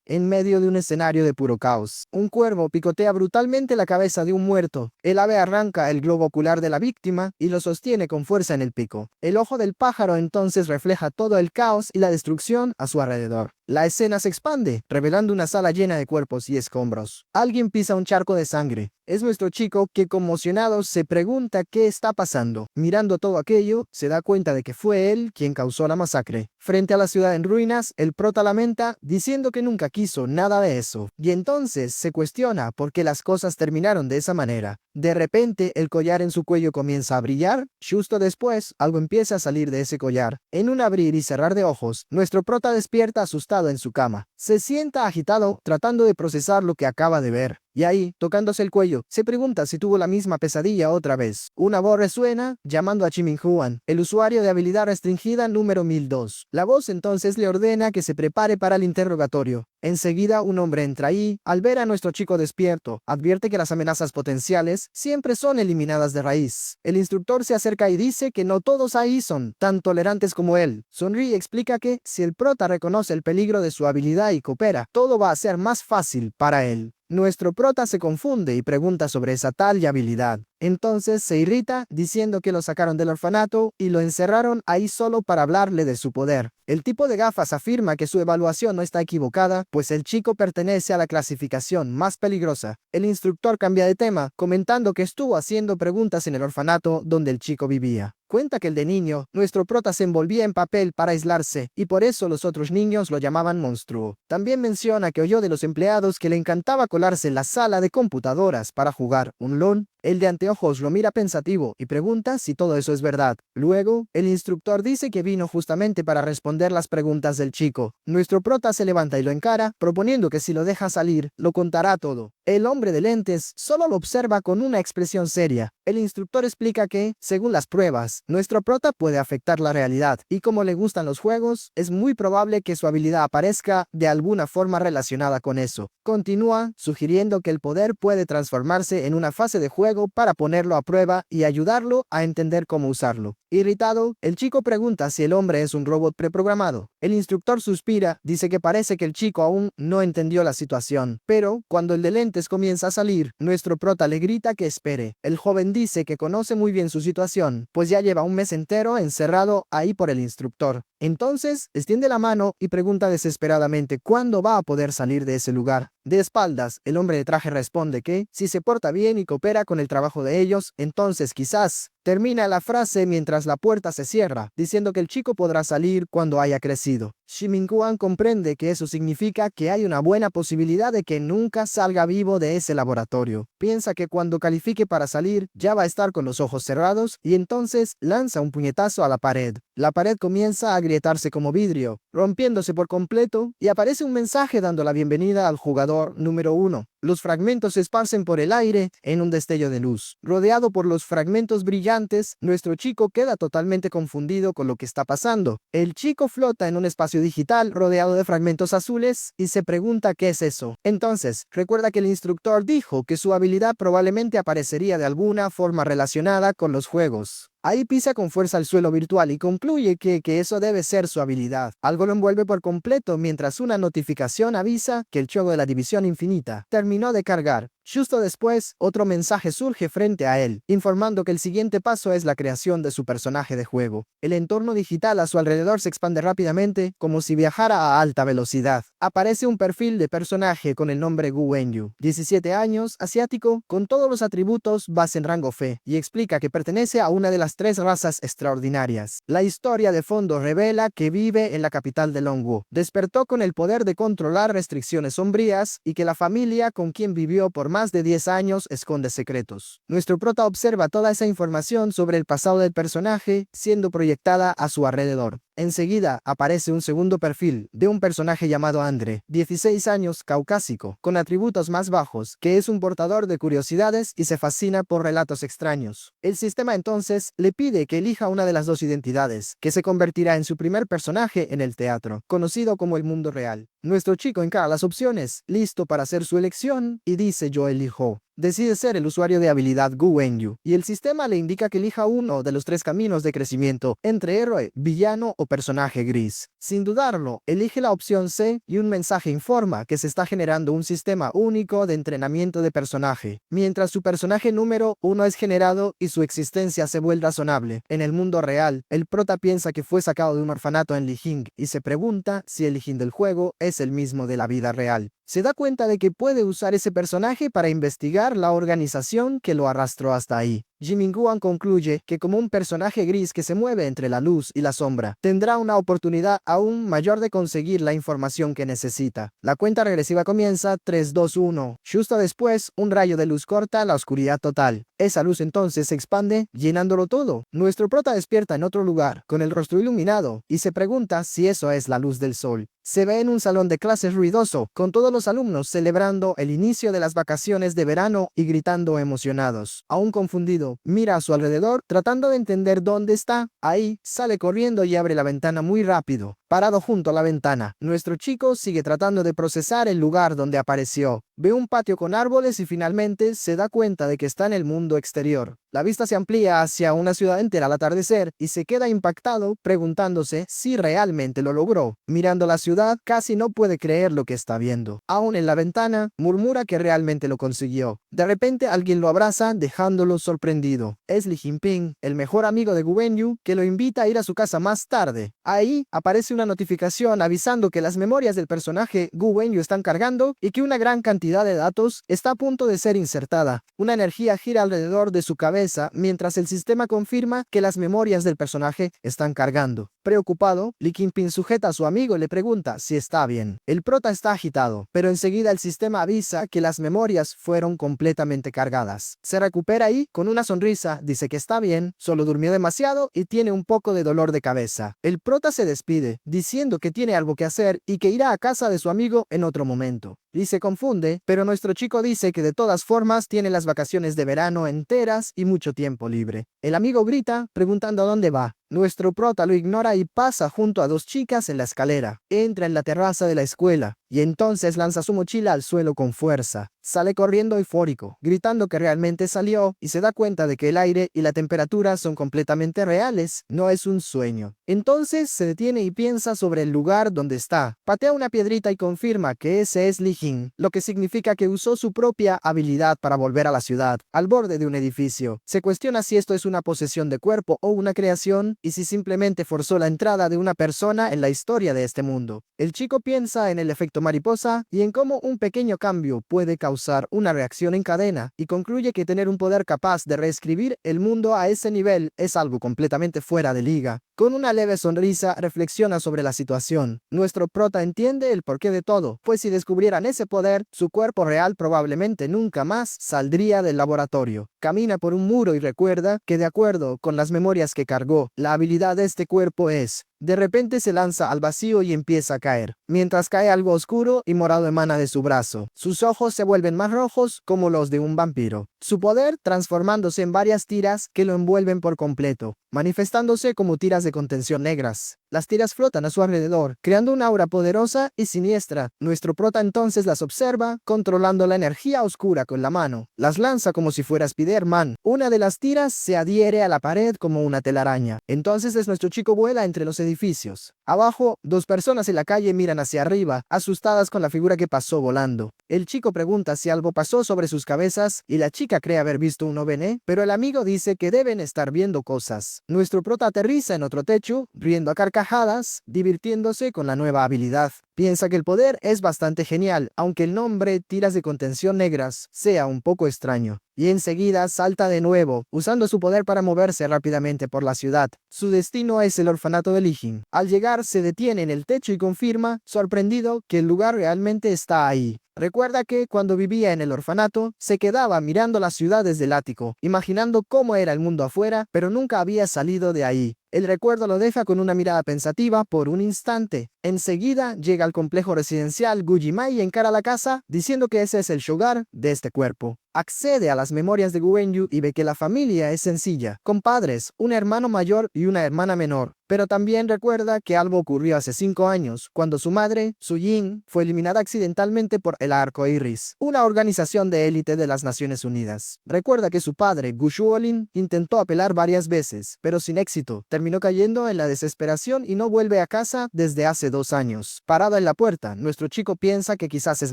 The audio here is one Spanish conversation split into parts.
en medio de un escenario de puro caos. Un cuervo picotea brutalmente la cabeza de un muerto. El ave arranca el globo ocular de la víctima y lo sostiene con fuerza en el pico. El ojo del pájaro entonces refleja todo el caos y la destrucción a su alrededor. La escena se expande, revelando una sala llena de cuerpos y escombros. Alguien pisa un charco de sangre. Es nuestro chico que, conmocionado, se pregunta qué está pasando. Mirando todo aquello, se da cuenta de que fue él quien causó la masacre. Frente a la ciudad en ruinas, el prota lamenta, diciendo que nunca quiso nada de eso. Y entonces se cuestiona por qué las cosas terminaron de esa manera. De repente, el collar en su cuello comienza a brillar. Justo después, algo empieza a salir de ese collar. En un abrir y cerrar de ojos, nuestro prota despierta asustado en su cama. Se sienta agitado, tratando de procesar lo que acaba de ver. Y ahí, tocándose el cuello, se pregunta si tuvo la misma pesadilla otra vez. Una voz resuena, llamando a Chimin Huan, el usuario de habilidad restringida número 1002. La voz entonces le ordena que se prepare para el interrogatorio. Enseguida, un hombre entra ahí. Al ver a nuestro chico despierto, advierte que las amenazas potenciales siempre son eliminadas de raíz. El instructor se acerca y dice que no todos ahí son tan tolerantes como él. Sonríe y explica que, si el prota reconoce el peligro de su habilidad y coopera, todo va a ser más fácil para él. Nuestro prota se confunde y pregunta sobre esa tal habilidad. Entonces se irrita diciendo que lo sacaron del orfanato y lo encerraron ahí solo para hablarle de su poder. El tipo de gafas afirma que su evaluación no está equivocada, pues el chico pertenece a la clasificación más peligrosa. El instructor cambia de tema, comentando que estuvo haciendo preguntas en el orfanato donde el chico vivía. Cuenta que el de niño, nuestro prota se envolvía en papel para aislarse, y por eso los otros niños lo llamaban monstruo. También menciona que oyó de los empleados que le encantaba colarse en la sala de computadoras para jugar un LOL. El de anteojos lo mira pensativo y pregunta si todo eso es verdad. Luego, el instructor dice que vino justamente para responder las preguntas del chico. Nuestro prota se levanta y lo encara, proponiendo que si lo deja salir, lo contará todo. El hombre de lentes solo lo observa con una expresión seria. El instructor explica que, según las pruebas, nuestro prota puede afectar la realidad, y como le gustan los juegos, es muy probable que su habilidad aparezca de alguna forma relacionada con eso. Continúa, sugiriendo que el poder puede transformarse en una fase de juego para ponerlo a prueba y ayudarlo a entender cómo usarlo. Irritado, el chico pregunta si el hombre es un robot preprogramado. El instructor suspira, dice que parece que el chico aún no entendió la situación, pero cuando el de lentes comienza a salir, nuestro prota le grita que espere. El joven dice que conoce muy bien su situación, pues ya lleva un mes entero encerrado ahí por el instructor. Entonces, extiende la mano y pregunta desesperadamente cuándo va a poder salir de ese lugar. De espaldas, el hombre de traje responde que, si se porta bien y coopera con el trabajo de ellos, entonces quizás. Termina la frase mientras la puerta se cierra, diciendo que el chico podrá salir cuando haya crecido. Shiminguan comprende que eso significa que hay una buena posibilidad de que nunca salga vivo de ese laboratorio. Piensa que cuando califique para salir, ya va a estar con los ojos cerrados y entonces lanza un puñetazo a la pared. La pared comienza a agrietarse como vidrio, rompiéndose por completo, y aparece un mensaje dando la bienvenida al jugador número 1. Los fragmentos se esparcen por el aire en un destello de luz. Rodeado por los fragmentos brillantes, nuestro chico queda totalmente confundido con lo que está pasando. El chico flota en un espacio digital rodeado de fragmentos azules y se pregunta qué es eso. Entonces, recuerda que el instructor dijo que su habilidad probablemente aparecería de alguna forma relacionada con los juegos. Ahí pisa con fuerza el suelo virtual y concluye que eso debe ser su habilidad. Algo lo envuelve por completo mientras una notificación avisa que el juego de la División Infinita terminó de cargar. Justo después, otro mensaje surge frente a él, informando que el siguiente paso es la creación de su personaje de juego. El entorno digital a su alrededor se expande rápidamente, como si viajara a alta velocidad. Aparece un perfil de personaje con el nombre Gu Wenyu, 17 años, asiático, con todos los atributos base en rango Fe, y explica que pertenece a una de las 3 razas extraordinarias. La historia de fondo revela que vive en la capital de Longwu. Despertó con el poder de controlar restricciones sombrías y que la familia con quien vivió por más de 10 años esconde secretos. Nuestro prota observa toda esa información sobre el pasado del personaje siendo proyectada a su alrededor. Enseguida aparece un segundo perfil de un personaje llamado Andre, 16 años, caucásico, con atributos más bajos, que es un portador de curiosidades y se fascina por relatos extraños. El sistema entonces le pide que elija una de las 2 identidades, que se convertirá en su primer personaje en el teatro, conocido como el mundo real. Nuestro chico encara las opciones, listo para hacer su elección, y dice yo elijo. Decide ser el usuario de habilidad Gu Wenyu, y el sistema le indica que elija uno de los 3 caminos de crecimiento, entre héroe, villano o personaje gris. Sin dudarlo, elige la opción C y un mensaje informa que se está generando un sistema único de entrenamiento de personaje, mientras su personaje número 1 es generado y su existencia se vuelve razonable. En el mundo real, el prota piensa que fue sacado de un orfanato en Lijing y se pregunta si el Lijing del juego es el mismo de la vida real. Se da cuenta de que puede usar ese personaje para investigar la organización que lo arrastró hasta ahí. Jiminguan concluye que como un personaje gris que se mueve entre la luz y la sombra, tendrá una oportunidad aún mayor de conseguir la información que necesita. La cuenta regresiva comienza 3, 2, 1. Justo después, un rayo de luz corta la oscuridad total. Esa luz entonces se expande, llenándolo todo. Nuestro prota despierta en otro lugar, con el rostro iluminado, y se pregunta si eso es la luz del sol. Se ve en un salón de clases ruidoso, con todos los alumnos celebrando el inicio de las vacaciones de verano y gritando emocionados. Aún confundido, mira a su alrededor, tratando de entender dónde está. Ahí, sale corriendo y abre la ventana muy rápido. Parado junto a la ventana, nuestro chico sigue tratando de procesar el lugar donde apareció. Ve un patio con árboles y finalmente se da cuenta de que está en el mundo exterior. La vista se amplía hacia una ciudad entera al atardecer y se queda impactado preguntándose si realmente lo logró. Mirando la ciudad, casi no puede creer lo que está viendo. Aún en la ventana, murmura que realmente lo consiguió. De repente alguien lo abraza dejándolo sorprendido. Es Li Jinping, el mejor amigo de Gu Wenyu, que lo invita a ir a su casa más tarde. Ahí aparece una notificación avisando que las memorias del personaje Gu Wenyu están cargando y que una gran cantidad de datos está a punto de ser insertada. Una energía gira alrededor de su cabeza mientras el sistema confirma que las memorias del personaje están cargando. Preocupado, Li Jinping sujeta a su amigo y le pregunta si está bien. El prota está agitado, pero enseguida el sistema avisa que las memorias fueron completamente cargadas. Se recupera y, con una sonrisa, dice que está bien, solo durmió demasiado y tiene un poco de dolor de cabeza. El prota se despide, diciendo que tiene algo que hacer y que irá a casa de su amigo en otro momento. Y se confunde, pero nuestro chico dice que de todas formas tiene las vacaciones de verano enteras y mucho tiempo libre. El amigo grita, preguntando a dónde va. Nuestro prota lo ignora y pasa junto a dos chicas en la escalera. Entra en la terraza de la escuela y entonces lanza su mochila al suelo con fuerza. Sale corriendo eufórico, gritando que realmente salió y se da cuenta de que el aire y la temperatura son completamente reales, no es un sueño. Entonces se detiene y piensa sobre el lugar donde está. Patea una piedrita y confirma que ese es Lijing, lo que significa que usó su propia habilidad para volver a la ciudad, al borde de un edificio. Se cuestiona si esto es una posesión de cuerpo o una creación, y si simplemente forzó la entrada de una persona en la historia de este mundo. El chico piensa en el efecto mariposa y en cómo un pequeño cambio puede causar una reacción en cadena, y concluye que tener un poder capaz de reescribir el mundo a ese nivel es algo completamente fuera de liga. Con una leve sonrisa reflexiona sobre la situación. Nuestro prota entiende el porqué de todo, pues si descubrieran ese poder, su cuerpo real probablemente nunca más saldría del laboratorio. Camina por un muro y recuerda que de acuerdo con las memorias que cargó, la habilidad de este cuerpo es... De repente se lanza al vacío y empieza a caer. Mientras cae algo oscuro y morado emana de su brazo. Sus ojos se vuelven más rojos como los de un vampiro. Su poder transformándose en varias tiras que lo envuelven por completo, manifestándose como tiras de contención negras. Las tiras flotan a su alrededor, creando una aura poderosa y siniestra. Nuestro prota entonces las observa, controlando la energía oscura con la mano. Las lanza como si fuera Spider-Man. Una de las tiras se adhiere a la pared como una telaraña. Entonces nuestro chico vuela entre los edificios. Abajo, dos personas en la calle miran hacia arriba, asustadas con la figura que pasó volando. El chico pregunta si algo pasó sobre sus cabezas y la chica cree haber visto un ovni, pero el amigo dice que deben estar viendo cosas. Nuestro prota aterriza en otro techo, riendo a carcajadas, divirtiéndose con la nueva habilidad. Piensa que el poder es bastante genial, aunque el nombre tiras de contención negras sea un poco extraño. Y enseguida salta de nuevo, usando su poder para moverse rápidamente por la ciudad. Su destino es el orfanato de Lijing. Al llegar se detiene en el techo y confirma, sorprendido, que el lugar realmente está ahí. Recuerda que cuando vivía en el orfanato, se quedaba mirando la ciudad desde el ático, imaginando cómo era el mundo afuera, pero nunca había salido de ahí. El recuerdo lo deja con una mirada pensativa por un instante. Enseguida llega al complejo residencial Gujimai y encara la casa, diciendo que ese es el shogar de este cuerpo. accede a las memorias de Guenyu y ve que la familia es sencilla, con padres, un hermano mayor y una hermana menor. Pero también recuerda que algo ocurrió hace 5 años, cuando su madre, Su-jin, fue eliminada accidentalmente por el Arco Iris, una organización de élite de las Naciones Unidas. Recuerda que su padre, Gu Shuolin, intentó apelar varias veces, pero sin éxito. Terminó cayendo en la desesperación y no vuelve a casa desde hace 2 años. Parado en la puerta, nuestro chico piensa que quizás es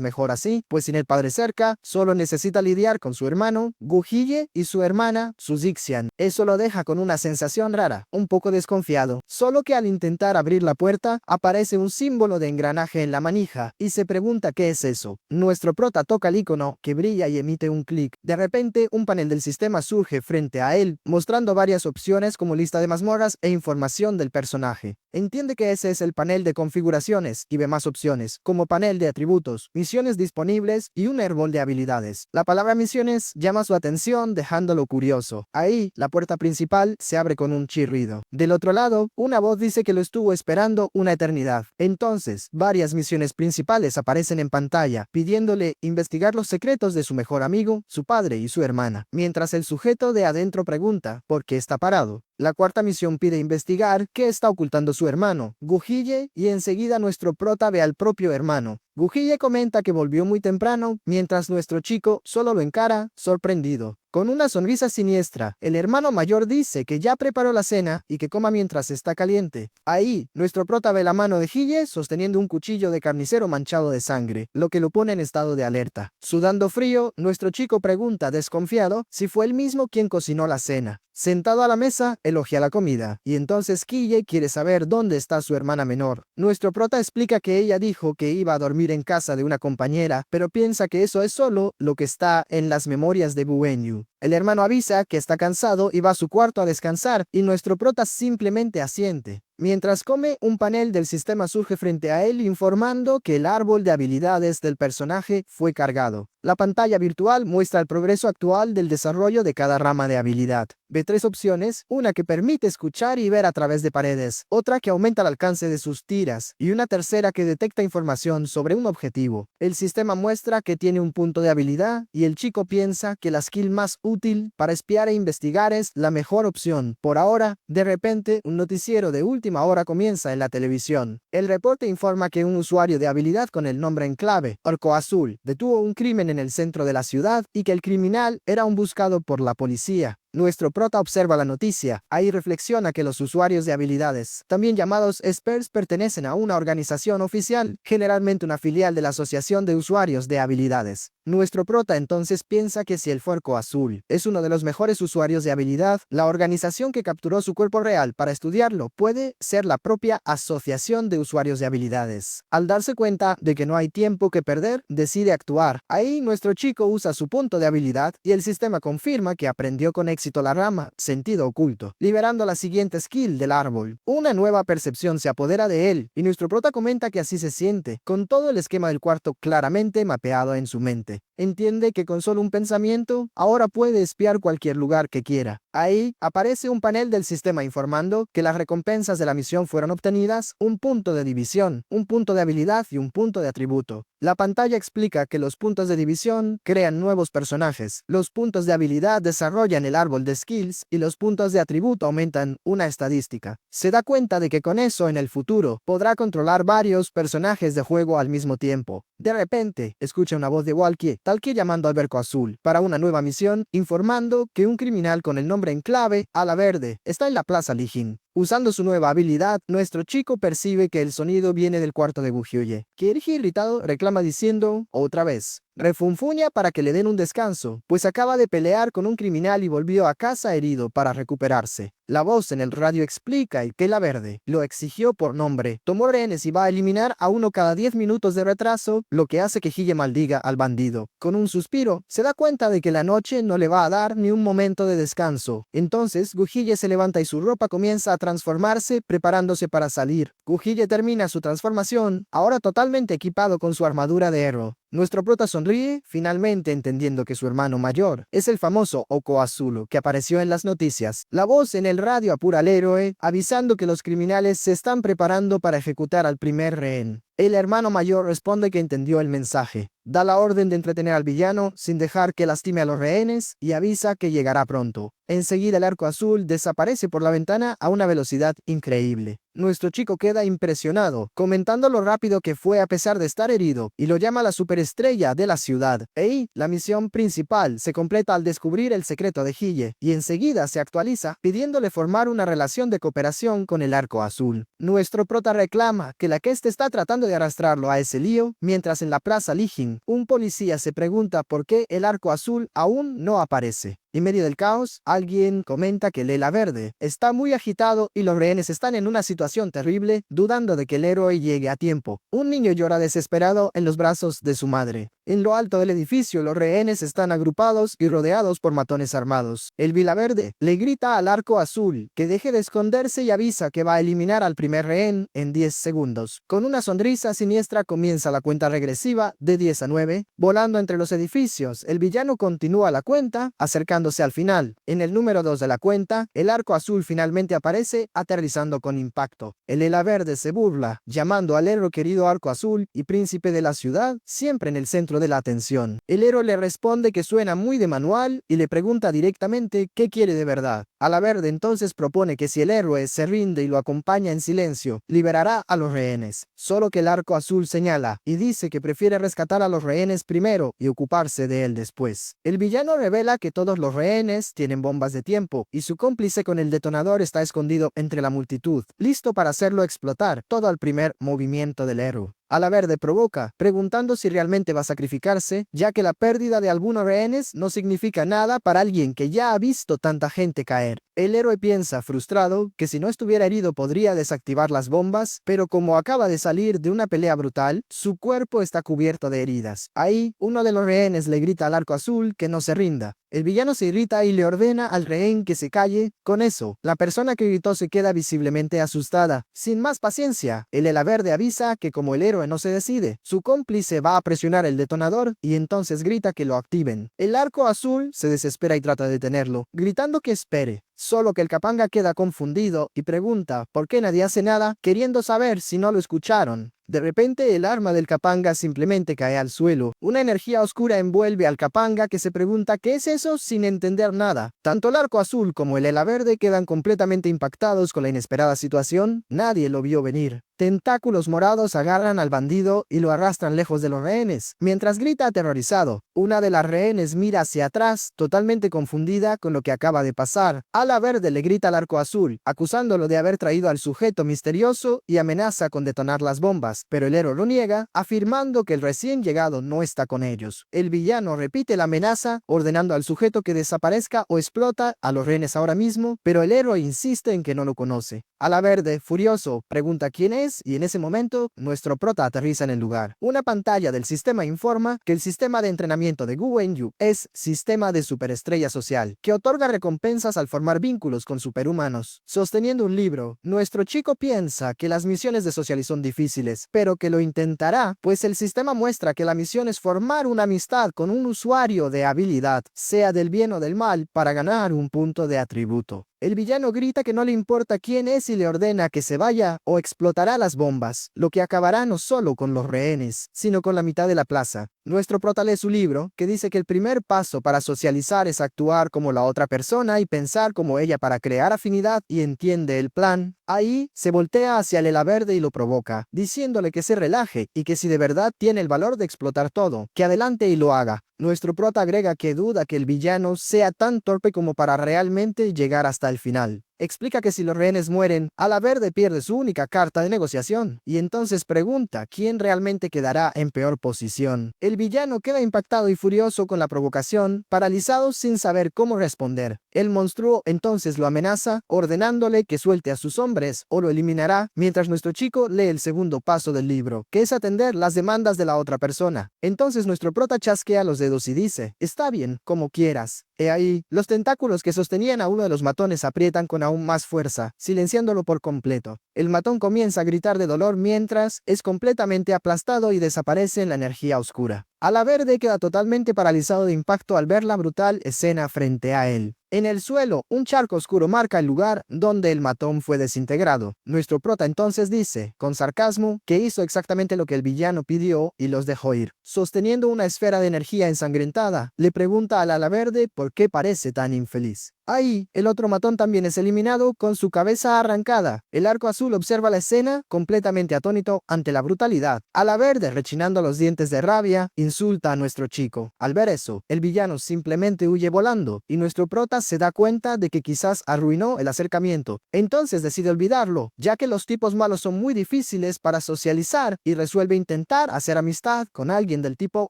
mejor así, pues sin el padre cerca, solo necesita lidiar con su hermano, Gu Hye, y su hermana, Su Zixian. Eso lo deja con una sensación rara, un poco desconfiado. Solo que al intentar abrir la puerta, aparece un símbolo de engranaje en la manija, y se pregunta qué es eso. Nuestro prota toca el icono, que brilla y emite un clic. De repente, un panel del sistema surge frente a él, mostrando varias opciones como lista de mazmorras e información del personaje. Entiende que ese es el panel de configuraciones, y ve más opciones, como panel de atributos, misiones disponibles y un árbol de habilidades. La palabra misiones llama su atención, dejándolo curioso. Ahí, la puerta principal se abre con un chirrido. Del otro lado, una voz dice que lo estuvo esperando una eternidad. Entonces, varias misiones principales aparecen en pantalla, pidiéndole investigar los secretos de su mejor amigo, su padre y su hermana, mientras el sujeto de adentro pregunta por qué está parado. La cuarta misión pide investigar qué está ocultando su hermano, Gu Hye, y enseguida nuestro prota ve al propio hermano. Gu Hye comenta que volvió muy temprano, mientras nuestro chico solo lo encara, sorprendido. Con una sonrisa siniestra, el hermano mayor dice que ya preparó la cena y que coma mientras está caliente. Ahí, nuestro prota ve la mano de Hye sosteniendo un cuchillo de carnicero manchado de sangre, lo que lo pone en estado de alerta. Sudando frío, nuestro chico pregunta, desconfiado, si fue él mismo quien cocinó la cena. Sentado a la mesa, elogia la comida, y entonces Hye quiere saber dónde está su hermana menor. Nuestro prota explica que ella dijo que iba a dormir en casa de una compañera, pero piensa que eso es solo lo que está en las memorias de Buenyu. El hermano avisa que está cansado y va a su cuarto a descansar, y nuestro prota simplemente asiente. Mientras come, un panel del sistema surge frente a él informando que el árbol de habilidades del personaje fue cargado. La pantalla virtual muestra el progreso actual del desarrollo de cada rama de habilidad. Ve 3 opciones, una que permite escuchar y ver a través de paredes, otra que aumenta el alcance de sus tiras, y una tercera que detecta información sobre un objetivo. El sistema muestra que tiene un punto de habilidad, y el chico piensa que la skill más útil para espiar e investigar es la mejor opción. Por ahora, de repente, un noticiero de última hora comienza en la televisión. El reporte informa que un usuario de habilidad con el nombre en clave, Orco Azul, detuvo un crimen en el centro de la ciudad y que el criminal era un buscado por la policía. Nuestro prota observa la noticia. Ahí reflexiona que los usuarios de habilidades, también llamados experts, pertenecen a una organización oficial, generalmente una filial de la Asociación de Usuarios de Habilidades. Nuestro prota entonces piensa que si el Orco Azul es uno de los mejores usuarios de habilidad, la organización que capturó su cuerpo real para estudiarlo puede ser la propia Asociación de Usuarios de Habilidades. Al darse cuenta de que no hay tiempo que perder, decide actuar. Ahí nuestro chico usa su punto de habilidad y el sistema confirma que aprendió con éxito la rama sentido oculto, liberando la siguiente skill del árbol. Una nueva percepción se apodera de él y nuestro prota comenta que así se siente, con todo el esquema del cuarto claramente mapeado en su mente. Entiende que con solo un pensamiento, ahora puede espiar cualquier lugar que quiera. Ahí aparece un panel del sistema informando que las recompensas de la misión fueron obtenidas, un punto de división, un punto de habilidad y un punto de atributo. La pantalla explica que los puntos de división crean nuevos personajes, los puntos de habilidad desarrollan el árbol de skills y los puntos de atributo aumentan una estadística. Se da cuenta de que con eso en el futuro podrá controlar varios personajes de juego al mismo tiempo. De repente, escucha una voz de Walkie, tal que llamando al Orco Azul para una nueva misión, informando que un criminal con el nombre en clave, Ala Verde, está en la Plaza Lijin. Usando su nueva habilidad, nuestro chico percibe que el sonido viene del cuarto de Gu Hye. Kirji, irritado, reclama diciendo, otra vez. Refunfuña para que le den un descanso, pues acaba de pelear con un criminal y volvió a casa herido para recuperarse. La voz en el radio explica que la Verde lo exigió por nombre, tomó rehenes y va a eliminar a uno cada 10 minutos de retraso, lo que hace que Hye maldiga al bandido. Con un suspiro, se da cuenta de que la noche no le va a dar ni un momento de descanso. Entonces, Gu Hye se levanta y su ropa comienza a transformarse, preparándose para salir. Gu Hye termina su transformación, ahora totalmente equipado con su armadura de héroe. Nuestro prota sonríe, finalmente entendiendo que su hermano mayor es el famoso Oko Azul que apareció en las noticias. La voz en el radio apura al héroe, avisando que los criminales se están preparando para ejecutar al primer rehén. El hermano mayor responde que entendió el mensaje. Da la orden de entretener al villano sin dejar que lastime a los rehenes y avisa que llegará pronto. Enseguida el arco azul desaparece por la ventana a una velocidad increíble. Nuestro chico queda impresionado, comentando lo rápido que fue a pesar de estar herido, y lo llama la superestrella de la ciudad. La misión principal se completa al descubrir el secreto de Hille, y enseguida se actualiza pidiéndole formar una relación de cooperación con el arco azul. Nuestro prota reclama que la Quest está tratando de arrastrarlo a ese lío, mientras en la plaza Lijin, un policía se pregunta por qué el arco azul aún no aparece. En medio del caos, alguien comenta que el ala verde está muy agitado y los rehenes están en una situación terrible, dudando de que el héroe llegue a tiempo. Un niño llora desesperado en los brazos de su madre. En lo alto del edificio, los rehenes están agrupados y rodeados por matones armados. El Vilaverde le grita al arco azul que deje de esconderse y avisa que va a eliminar al primer rehén en 10 segundos. Con una sonrisa siniestra comienza la cuenta regresiva de 10 a 9. Volando entre los edificios, el villano continúa la cuenta, acercándose al final. En el número 2 de la cuenta, el arco azul finalmente aparece, aterrizando con impacto. El ala verde se burla, llamando al héroe querido arco azul y príncipe de la ciudad, siempre en el centro de la atención. El héroe le responde que suena muy de manual y le pregunta directamente qué quiere de verdad. Ala verde entonces propone que si el héroe se rinde y lo acompaña en silencio, liberará a los rehenes. Solo que el arco azul señala y dice que prefiere rescatar a los rehenes primero y ocuparse de él después. El villano revela que todos los rehenes tienen bombas de tiempo y su cómplice con el detonador está escondido entre la multitud, listo para hacerlo explotar todo al primer movimiento del héroe. Ala verde provoca, preguntando si realmente va a sacrificarse, ya que la pérdida de algunos rehenes no significa nada para alguien que ya ha visto tanta gente caer. El héroe piensa, frustrado, que si no estuviera herido podría desactivar las bombas, pero como acaba de salir de una pelea brutal, su cuerpo está cubierto de heridas. Ahí, uno de los rehenes le grita al arco azul que no se rinda. El villano se irrita y le ordena al rehén que se calle. Con eso, la persona que gritó se queda visiblemente asustada. Sin más paciencia, el ala verde avisa que como el héroe no se decide, su cómplice va a presionar el detonador y entonces grita que lo activen. El arco azul se desespera y trata de detenerlo, gritando que espere. Solo que el capanga queda confundido y pregunta por qué nadie hace nada, queriendo saber si no lo escucharon. De repente el arma del capanga simplemente cae al suelo. Una energía oscura envuelve al capanga que se pregunta qué es eso sin entender nada. Tanto el arco azul como el ala verde quedan completamente impactados con la inesperada situación. Nadie lo vio venir. Tentáculos morados agarran al bandido y lo arrastran lejos de los rehenes, mientras grita aterrorizado. Una de las rehenes mira hacia atrás, totalmente confundida con lo que acaba de pasar. Ala verde le grita al arco azul, acusándolo de haber traído al sujeto misterioso y amenaza con detonar las bombas, pero el héroe lo niega, afirmando que el recién llegado no está con ellos. El villano repite la amenaza, ordenando al sujeto que desaparezca o explota a los rehenes ahora mismo, pero el héroe insiste en que no lo conoce. Ala verde, furioso, pregunta quién es y en ese momento nuestro prota aterriza en el lugar. Una pantalla del sistema informa que el sistema de entrenamiento de Gu Wenyu es sistema de superestrella social, que otorga recompensas al formar vínculos con superhumanos. Sosteniendo un libro, nuestro chico piensa que las misiones de social son difíciles, pero que lo intentará, pues el sistema muestra que la misión es formar una amistad con un usuario de habilidad, sea del bien o del mal, para ganar un punto de atributo. El villano grita que no le importa quién es y le ordena que se vaya o explotará las bombas, lo que acabará no solo con los rehenes, sino con la mitad de la plaza. Nuestro prota lee su libro, que dice que el primer paso para socializar es actuar como la otra persona y pensar como ella para crear afinidad, y entiende el plan. Ahí se voltea hacia el ala verde y lo provoca, diciéndole que se relaje y que si de verdad tiene el valor de explotar todo, que adelante y lo haga. Nuestro prota agrega que duda que el villano sea tan torpe como para realmente llegar hasta el final. Explica que si los rehenes mueren, ala verde pierde su única carta de negociación, y entonces pregunta quién realmente quedará en peor posición. El villano queda impactado y furioso con la provocación, paralizado sin saber cómo responder. El monstruo entonces lo amenaza, ordenándole que suelte a sus hombres o lo eliminará, mientras nuestro chico lee el segundo paso del libro, que es atender las demandas de la otra persona. Entonces nuestro prota chasquea los dedos y dice, está bien, como quieras. He ahí, los tentáculos que sostenían a uno de los matones aprietan con aún más fuerza, silenciándolo por completo. El matón comienza a gritar de dolor mientras es completamente aplastado y desaparece en la energía oscura. Alaverde queda totalmente paralizado de impacto al ver la brutal escena frente a él. En el suelo, un charco oscuro marca el lugar donde el matón fue desintegrado. Nuestro prota entonces dice, con sarcasmo, que hizo exactamente lo que el villano pidió y los dejó ir. Sosteniendo una esfera de energía ensangrentada, le pregunta al Alaverde por qué parece tan infeliz. Ahí, el otro matón también es eliminado con su cabeza arrancada. El Arco Azul observa la escena completamente atónito ante la brutalidad. Alaverde, rechinando los dientes de rabia, insulta a nuestro chico. Al ver eso, el villano simplemente huye volando y nuestro prota se da cuenta de que quizás arruinó el acercamiento. Entonces decide olvidarlo, ya que los tipos malos son muy difíciles para socializar y resuelve intentar hacer amistad con alguien del tipo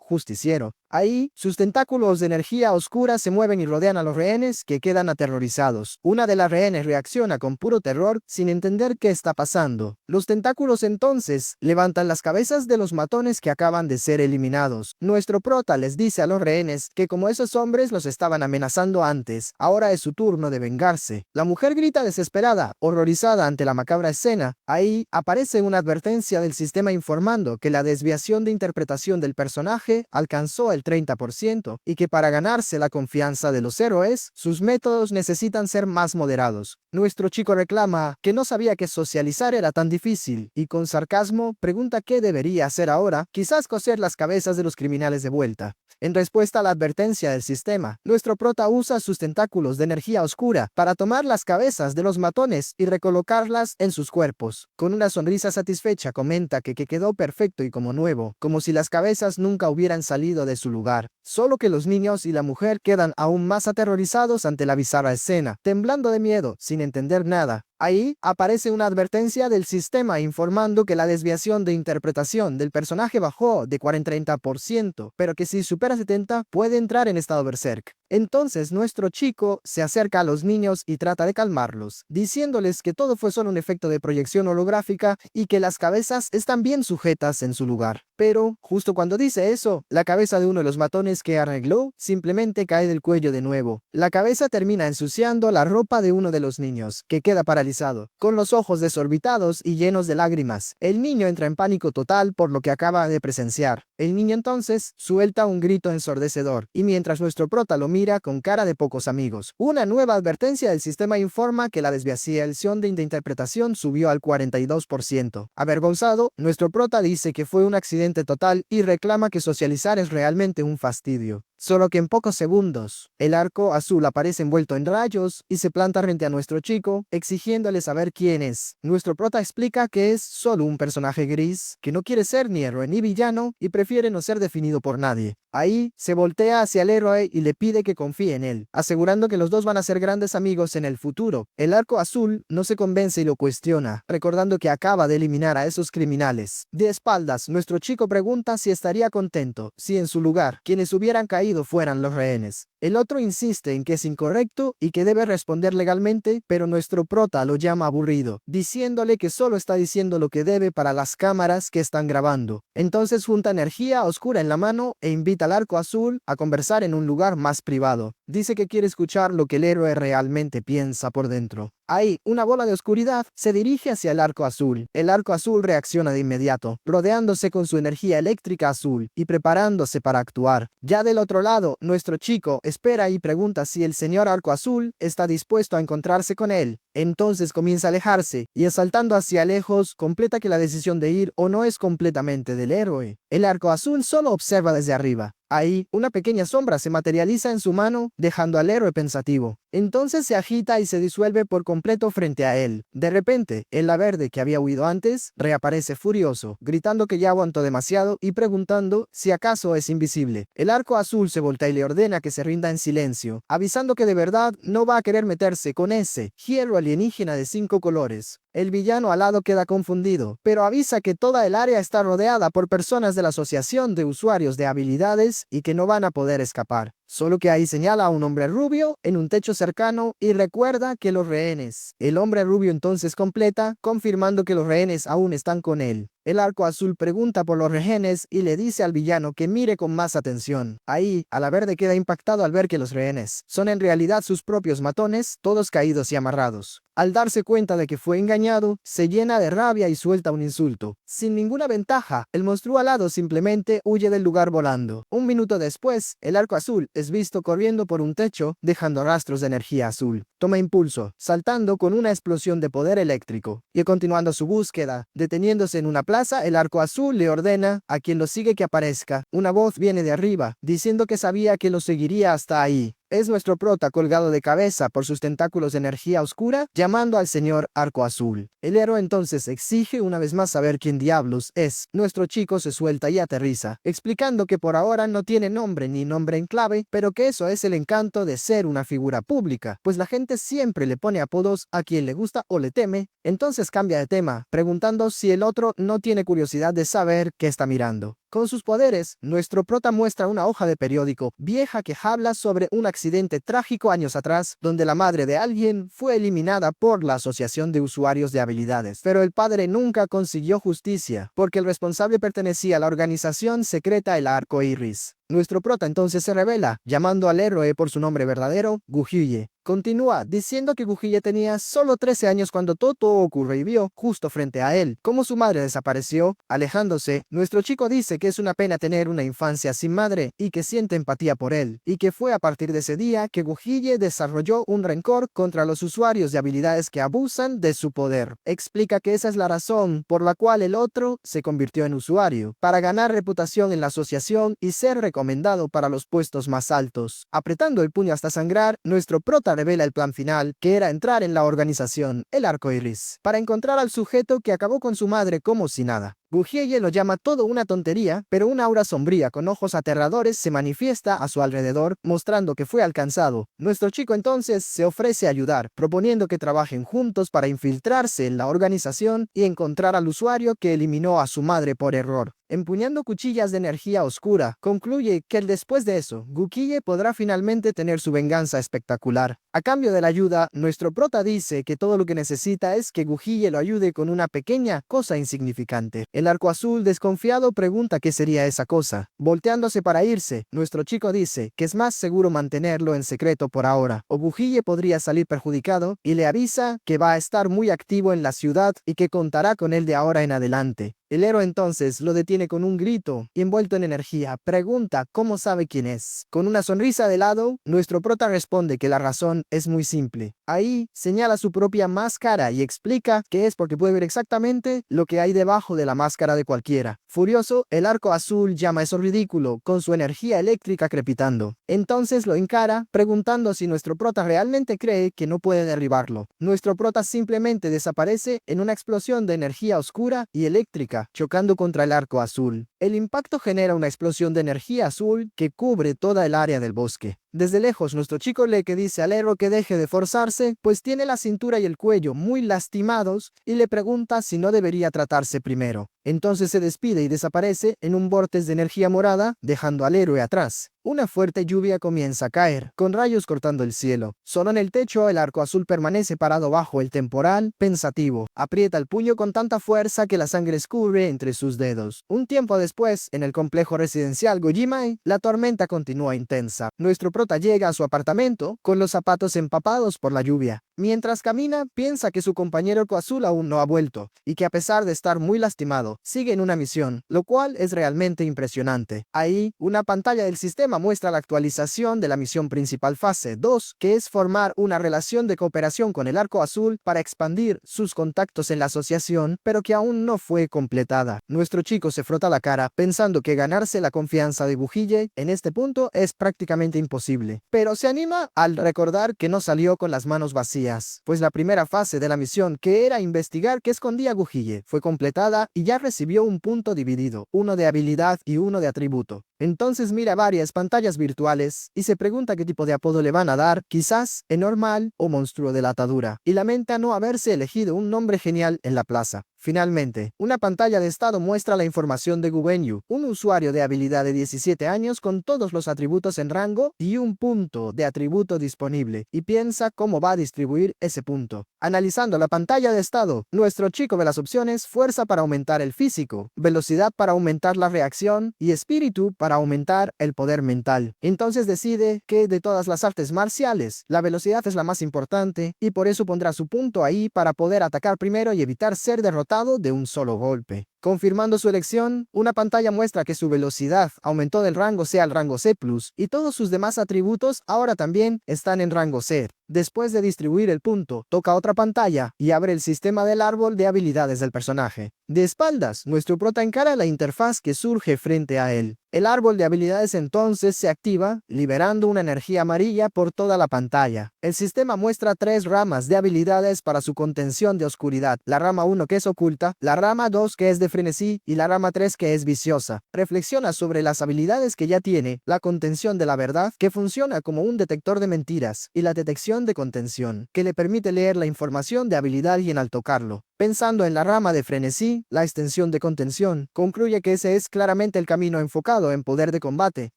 justiciero. Ahí, sus tentáculos de energía oscura se mueven y rodean a los rehenes que quedan aterrorizados. Una de las rehenes reacciona con puro terror sin entender qué está pasando. Los tentáculos entonces levantan las cabezas de los matones que acaban de ser eliminados. Nuestro prota les dice a los rehenes que como esos hombres los estaban amenazando antes, ahora es su turno de vengarse. La mujer grita desesperada, horrorizada ante la macabra escena. Ahí aparece una advertencia del sistema informando que la desviación de interpretación del personaje alcanzó el 30% y que para ganarse la confianza de los héroes, sus métodos necesitan ser más moderados. Nuestro chico reclama que no sabía que socializar era tan difícil y con sarcasmo pregunta qué debería hacer ahora, quizás coser las cabezas de los criminales de vuelta. En respuesta a la advertencia del sistema, nuestro prota usa sus tentáculos de energía oscura para tomar las cabezas de los matones y recolocarlas en sus cuerpos. Con una sonrisa satisfecha comenta que quedó perfecto y como nuevo, como si las cabezas nunca hubieran salido de su lugar. Solo que los niños y la mujer quedan aún más aterrorizados ante la bizarra escena, temblando de miedo, sin entender nada. Ahí aparece una advertencia del sistema informando que la desviación de interpretación del personaje bajó de 40 a 30%, pero que si supera 70 puede entrar en estado berserk. Entonces nuestro chico se acerca a los niños y trata de calmarlos, diciéndoles que todo fue solo un efecto de proyección holográfica y que las cabezas están bien sujetas en su lugar. Pero, justo cuando dice eso, la cabeza de uno de los matones que arregló simplemente cae del cuello de nuevo. La cabeza termina ensuciando la ropa de uno de los niños, que queda paralizado, con los ojos desorbitados y llenos de lágrimas. El niño entra en pánico total por lo que acaba de presenciar. El niño entonces suelta un grito ensordecedor, y mientras nuestro prota lo mira con cara de pocos amigos. Una nueva advertencia del sistema informa que la desviación de interpretación subió al 42%. Avergonzado, nuestro prota dice que fue un accidente total y reclama que socializar es realmente un fastidio. Solo que en pocos segundos, el Arco Azul aparece envuelto en rayos y se planta frente a nuestro chico, exigiéndole saber quién es. Nuestro prota explica que es solo un personaje gris, que no quiere ser ni héroe ni villano y prefiere no ser definido por nadie. Ahí, se voltea hacia el héroe y le pide que confíe en él, asegurando que los dos van a ser grandes amigos en el futuro. El Arco Azul no se convence y lo cuestiona, recordando que acaba de eliminar a esos criminales. De espaldas, nuestro chico pregunta si estaría contento, si en su lugar, quienes hubieran caído fueran los rehenes. El otro insiste en que es incorrecto y que debe responder legalmente, pero nuestro prota lo llama aburrido, diciéndole que solo está diciendo lo que debe para las cámaras que están grabando. Entonces junta energía oscura en la mano e invita al Arco Azul a conversar en un lugar más privado. Dice que quiere escuchar lo que el héroe realmente piensa por dentro. Ahí, una bola de oscuridad se dirige hacia el Arco Azul. El Arco Azul reacciona de inmediato, rodeándose con su energía eléctrica azul y preparándose para actuar. Ya del otro lado, nuestro chico espera y pregunta si el señor Arco Azul está dispuesto a encontrarse con él. Entonces comienza a alejarse y asaltando hacia lejos completa que la decisión de ir o no es completamente del héroe. El Arco Azul solo observa desde arriba. Ahí, una pequeña sombra se materializa en su mano, dejando al héroe pensativo. Entonces se agita y se disuelve por completo frente a él. De repente, el Alaverde que había huido antes, reaparece furioso, gritando que ya aguantó demasiado y preguntando si acaso es invisible. El Arco Azul se voltea y le ordena que se rinda en silencio, avisando que de verdad no va a querer meterse con ese hierro alienígena de 5 colores. El villano alado queda confundido, pero avisa que toda el área está rodeada por personas de la Asociación de Usuarios de Habilidades y que no van a poder escapar. Solo que ahí señala a un hombre rubio en un techo cercano y recuerda que los rehenes. El hombre rubio entonces completa, confirmando que los rehenes aún están con él. El arco azul pregunta por los rehenes y le dice al villano que mire con más atención. Ahí, Alaverde queda impactado al ver que los rehenes son en realidad sus propios matones, todos caídos y amarrados. Al darse cuenta de que fue engañado, se llena de rabia y suelta un insulto. Sin ninguna ventaja, el monstruo alado simplemente huye del lugar volando. Un minuto después, el arco azul es visto corriendo por un techo, dejando rastros de energía azul. Toma impulso, saltando con una explosión de poder eléctrico. Y continuando su búsqueda, deteniéndose en una plaza, el arco azul le ordena a quien lo sigue que aparezca. Una voz viene de arriba, diciendo que sabía que lo seguiría hasta ahí. Es nuestro prota colgado de cabeza por sus tentáculos de energía oscura, llamando al señor Arco Azul. El héroe entonces exige una vez más saber quién diablos es. Nuestro chico se suelta y aterriza, explicando que por ahora no tiene nombre ni nombre en clave, pero que eso es el encanto de ser una figura pública, pues la gente siempre le pone apodos a quien le gusta o le teme. Entonces cambia de tema, preguntando si el otro no tiene curiosidad de saber qué está mirando. Con sus poderes, nuestro prota muestra una hoja de periódico vieja que habla sobre un accidente trágico años atrás, donde la madre de alguien fue eliminada por la Asociación de Usuarios de Habilidades. Pero el padre nunca consiguió justicia, porque el responsable pertenecía a la organización secreta El Arco Iris. Nuestro prota entonces se revela, llamando al héroe por su nombre verdadero, Gujiye. Continúa diciendo que Gujiye tenía solo 13 años cuando todo ocurrió y vio, justo frente a él, cómo su madre desapareció. Alejándose, nuestro chico dice que es una pena tener una infancia sin madre y que siente empatía por él, y que fue a partir de ese día que Gujiye desarrolló un rencor contra los usuarios de habilidades que abusan de su poder. Explica que esa es la razón por la cual el otro se convirtió en usuario, para ganar reputación en la asociación y ser recomendado para los puestos más altos. Apretando el puño hasta sangrar, nuestro prota revela el plan final, que era entrar en la organización, el Arco Iris, para encontrar al sujeto que acabó con su madre como si nada. Gujiye lo llama todo una tontería, pero una aura sombría con ojos aterradores se manifiesta a su alrededor, mostrando que fue alcanzado. Nuestro chico entonces se ofrece a ayudar, proponiendo que trabajen juntos para infiltrarse en la organización y encontrar al usuario que eliminó a su madre por error. Empuñando cuchillas de energía oscura, concluye que después de eso, Gujiye podrá finalmente tener su venganza espectacular. A cambio de la ayuda, nuestro prota dice que todo lo que necesita es que Gujiye lo ayude con una pequeña cosa insignificante. El arco azul, desconfiado, pregunta qué sería esa cosa. Volteándose para irse, nuestro chico dice que es más seguro mantenerlo en secreto por ahora, o Gujiye podría salir perjudicado, y le avisa que va a estar muy activo en la ciudad y que contará con él de ahora en adelante. El héroe entonces lo detiene con un grito y envuelto en energía, pregunta cómo sabe quién es. Con una sonrisa de lado, nuestro prota responde que la razón es muy simple. Ahí señala su propia máscara y explica que es porque puede ver exactamente lo que hay debajo de la máscara de cualquiera. Furioso, el arco azul llama eso ridículo, con su energía eléctrica crepitando. Entonces lo encara, preguntando si nuestro prota realmente cree que no puede derribarlo. Nuestro prota simplemente desaparece en una explosión de energía oscura y eléctrica, chocando contra el arco azul. El impacto genera una explosión de energía azul que cubre toda el área del bosque. Desde lejos, nuestro chico le dice al héroe que deje de forzarse, pues tiene la cintura y el cuello muy lastimados, y le pregunta si no debería tratarse primero. Entonces se despide y desaparece en un vórtice de energía morada, dejando al héroe atrás. Una fuerte lluvia comienza a caer, con rayos cortando el cielo. Solo en el techo, el arco azul permanece parado bajo el temporal, pensativo. Aprieta el puño con tanta fuerza que la sangre escurre entre sus dedos. Un tiempo después, en el complejo residencial Gojimai, la tormenta continúa intensa. Nuestro prota llega a su apartamento, con los zapatos empapados por la lluvia. Mientras camina, piensa que su compañero arco azul aún no ha vuelto, y que a pesar de estar muy lastimado, sigue en una misión, lo cual es realmente impresionante. Ahí, una pantalla del sistema muestra la actualización de la misión principal fase 2, que es formar una relación de cooperación con el arco azul para expandir sus contactos en la asociación, pero que aún no fue completada. Nuestro chico se frota la cara, pensando que ganarse la confianza de Gujiye en este punto es prácticamente imposible, pero se anima al recordar que no salió con las manos vacías, pues la primera fase de la misión, que era investigar qué escondía Gujiye, fue completada y ya recibió un punto dividido, uno de habilidad y uno de atributo. Entonces mira varias pantallas virtuales y se pregunta qué tipo de apodo le van a dar, quizás normal o monstruo de la atadura, y lamenta no haberse elegido un nombre genial en la plaza. Finalmente, una pantalla de estado muestra la información de Gubenyu, un usuario de habilidad de 17 años con todos los atributos en rango y un punto de atributo disponible, y piensa cómo va a distribuir ese punto. Analizando la pantalla de estado, nuestro chico ve las opciones fuerza para aumentar el físico, velocidad para aumentar la reacción y espíritu para aumentar el poder mental. Entonces decide que de todas las artes marciales, la velocidad es la más importante y por eso pondrá su punto ahí para poder atacar primero y evitar ser derrotado de un solo golpe. Confirmando su elección, una pantalla muestra que su velocidad aumentó del rango C al rango C+, y todos sus demás atributos ahora también están en rango C. Después de distribuir el punto, toca otra pantalla y abre el sistema del árbol de habilidades del personaje. De espaldas, nuestro prota encara la interfaz que surge frente a él. El árbol de habilidades entonces se activa, liberando una energía amarilla por toda la pantalla. El sistema muestra 3 ramas de habilidades para su contención de oscuridad. La rama 1 que es oculta, la rama 2 que es de frenesí y la rama 3 que es viciosa. Reflexiona sobre las habilidades que ya tiene, la contención de la verdad, que funciona como un detector de mentiras, y la detección de contención, que le permite leer la información de habilidad y al tocarlo. Pensando en la rama de frenesí, la extensión de contención, concluye que ese es claramente el camino enfocado en poder de combate,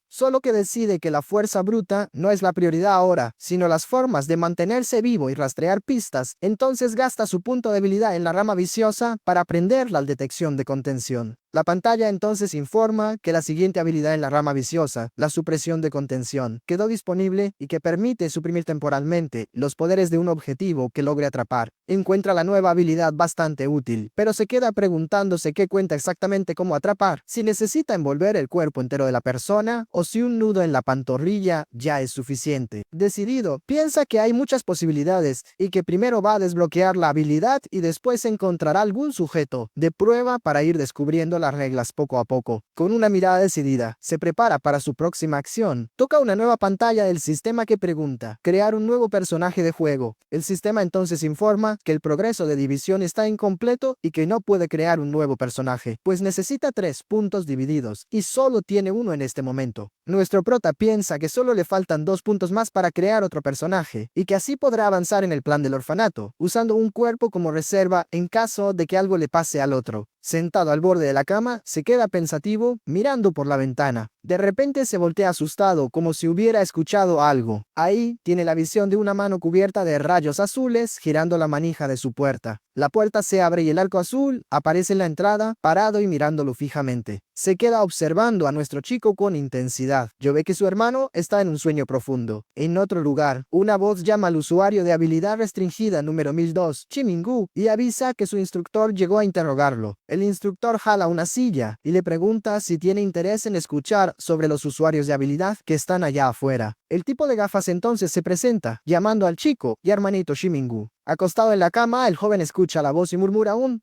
solo que decide que la fuerza bruta no es la prioridad ahora, sino las formas de mantenerse vivo y rastrear pistas, entonces gasta su punto de habilidad en la rama viciosa para aprender la detección de contención. La pantalla entonces informa que la siguiente habilidad en la rama viciosa, la supresión de contención, quedó disponible y que permite suprimir temporalmente los poderes de un objetivo que logre atrapar. Encuentra la nueva habilidad bastante útil, pero se queda preguntándose qué cuenta exactamente cómo atrapar, si necesita envolver el cuerpo entero de la persona o si un nudo en la pantorrilla ya es suficiente. Decidido, piensa que hay muchas posibilidades y que primero va a desbloquear la habilidad y después encontrará algún sujeto de prueba para ir descubriendo las reglas poco a poco. Con una mirada decidida, se prepara para su próxima acción. Toca una nueva pantalla del sistema que pregunta, crear un nuevo personaje de juego. El sistema entonces informa que el progreso de división está incompleto y que no puede crear un nuevo personaje, pues necesita 3 puntos divididos y solo tiene uno en este momento. Nuestro prota piensa que solo le faltan 2 puntos más para crear otro personaje y que así podrá avanzar en el plan del orfanato, usando un cuerpo como reserva en caso de que algo le pase al otro. Sentado al borde de la cama, se queda pensativo, mirando por la ventana. De repente se voltea asustado, como si hubiera escuchado algo. Ahí tiene la visión de una mano cubierta de rayos azules girando la manija de su puerta. La puerta se abre y el arco azul aparece en la entrada, parado y mirándolo fijamente. Se queda observando a nuestro chico con intensidad. Yo ve que su hermano está en un sueño profundo. En otro lugar, una voz llama al usuario de habilidad restringida número 1002, Chimingu, y avisa que su instructor llegó a interrogarlo. El instructor jala una silla y le pregunta si tiene interés en escuchar sobre los usuarios de habilidad que están allá afuera. El tipo de gafas entonces se presenta, llamando al chico y hermanito Chimingu. Acostado en la cama, el joven escucha la voz y murmura un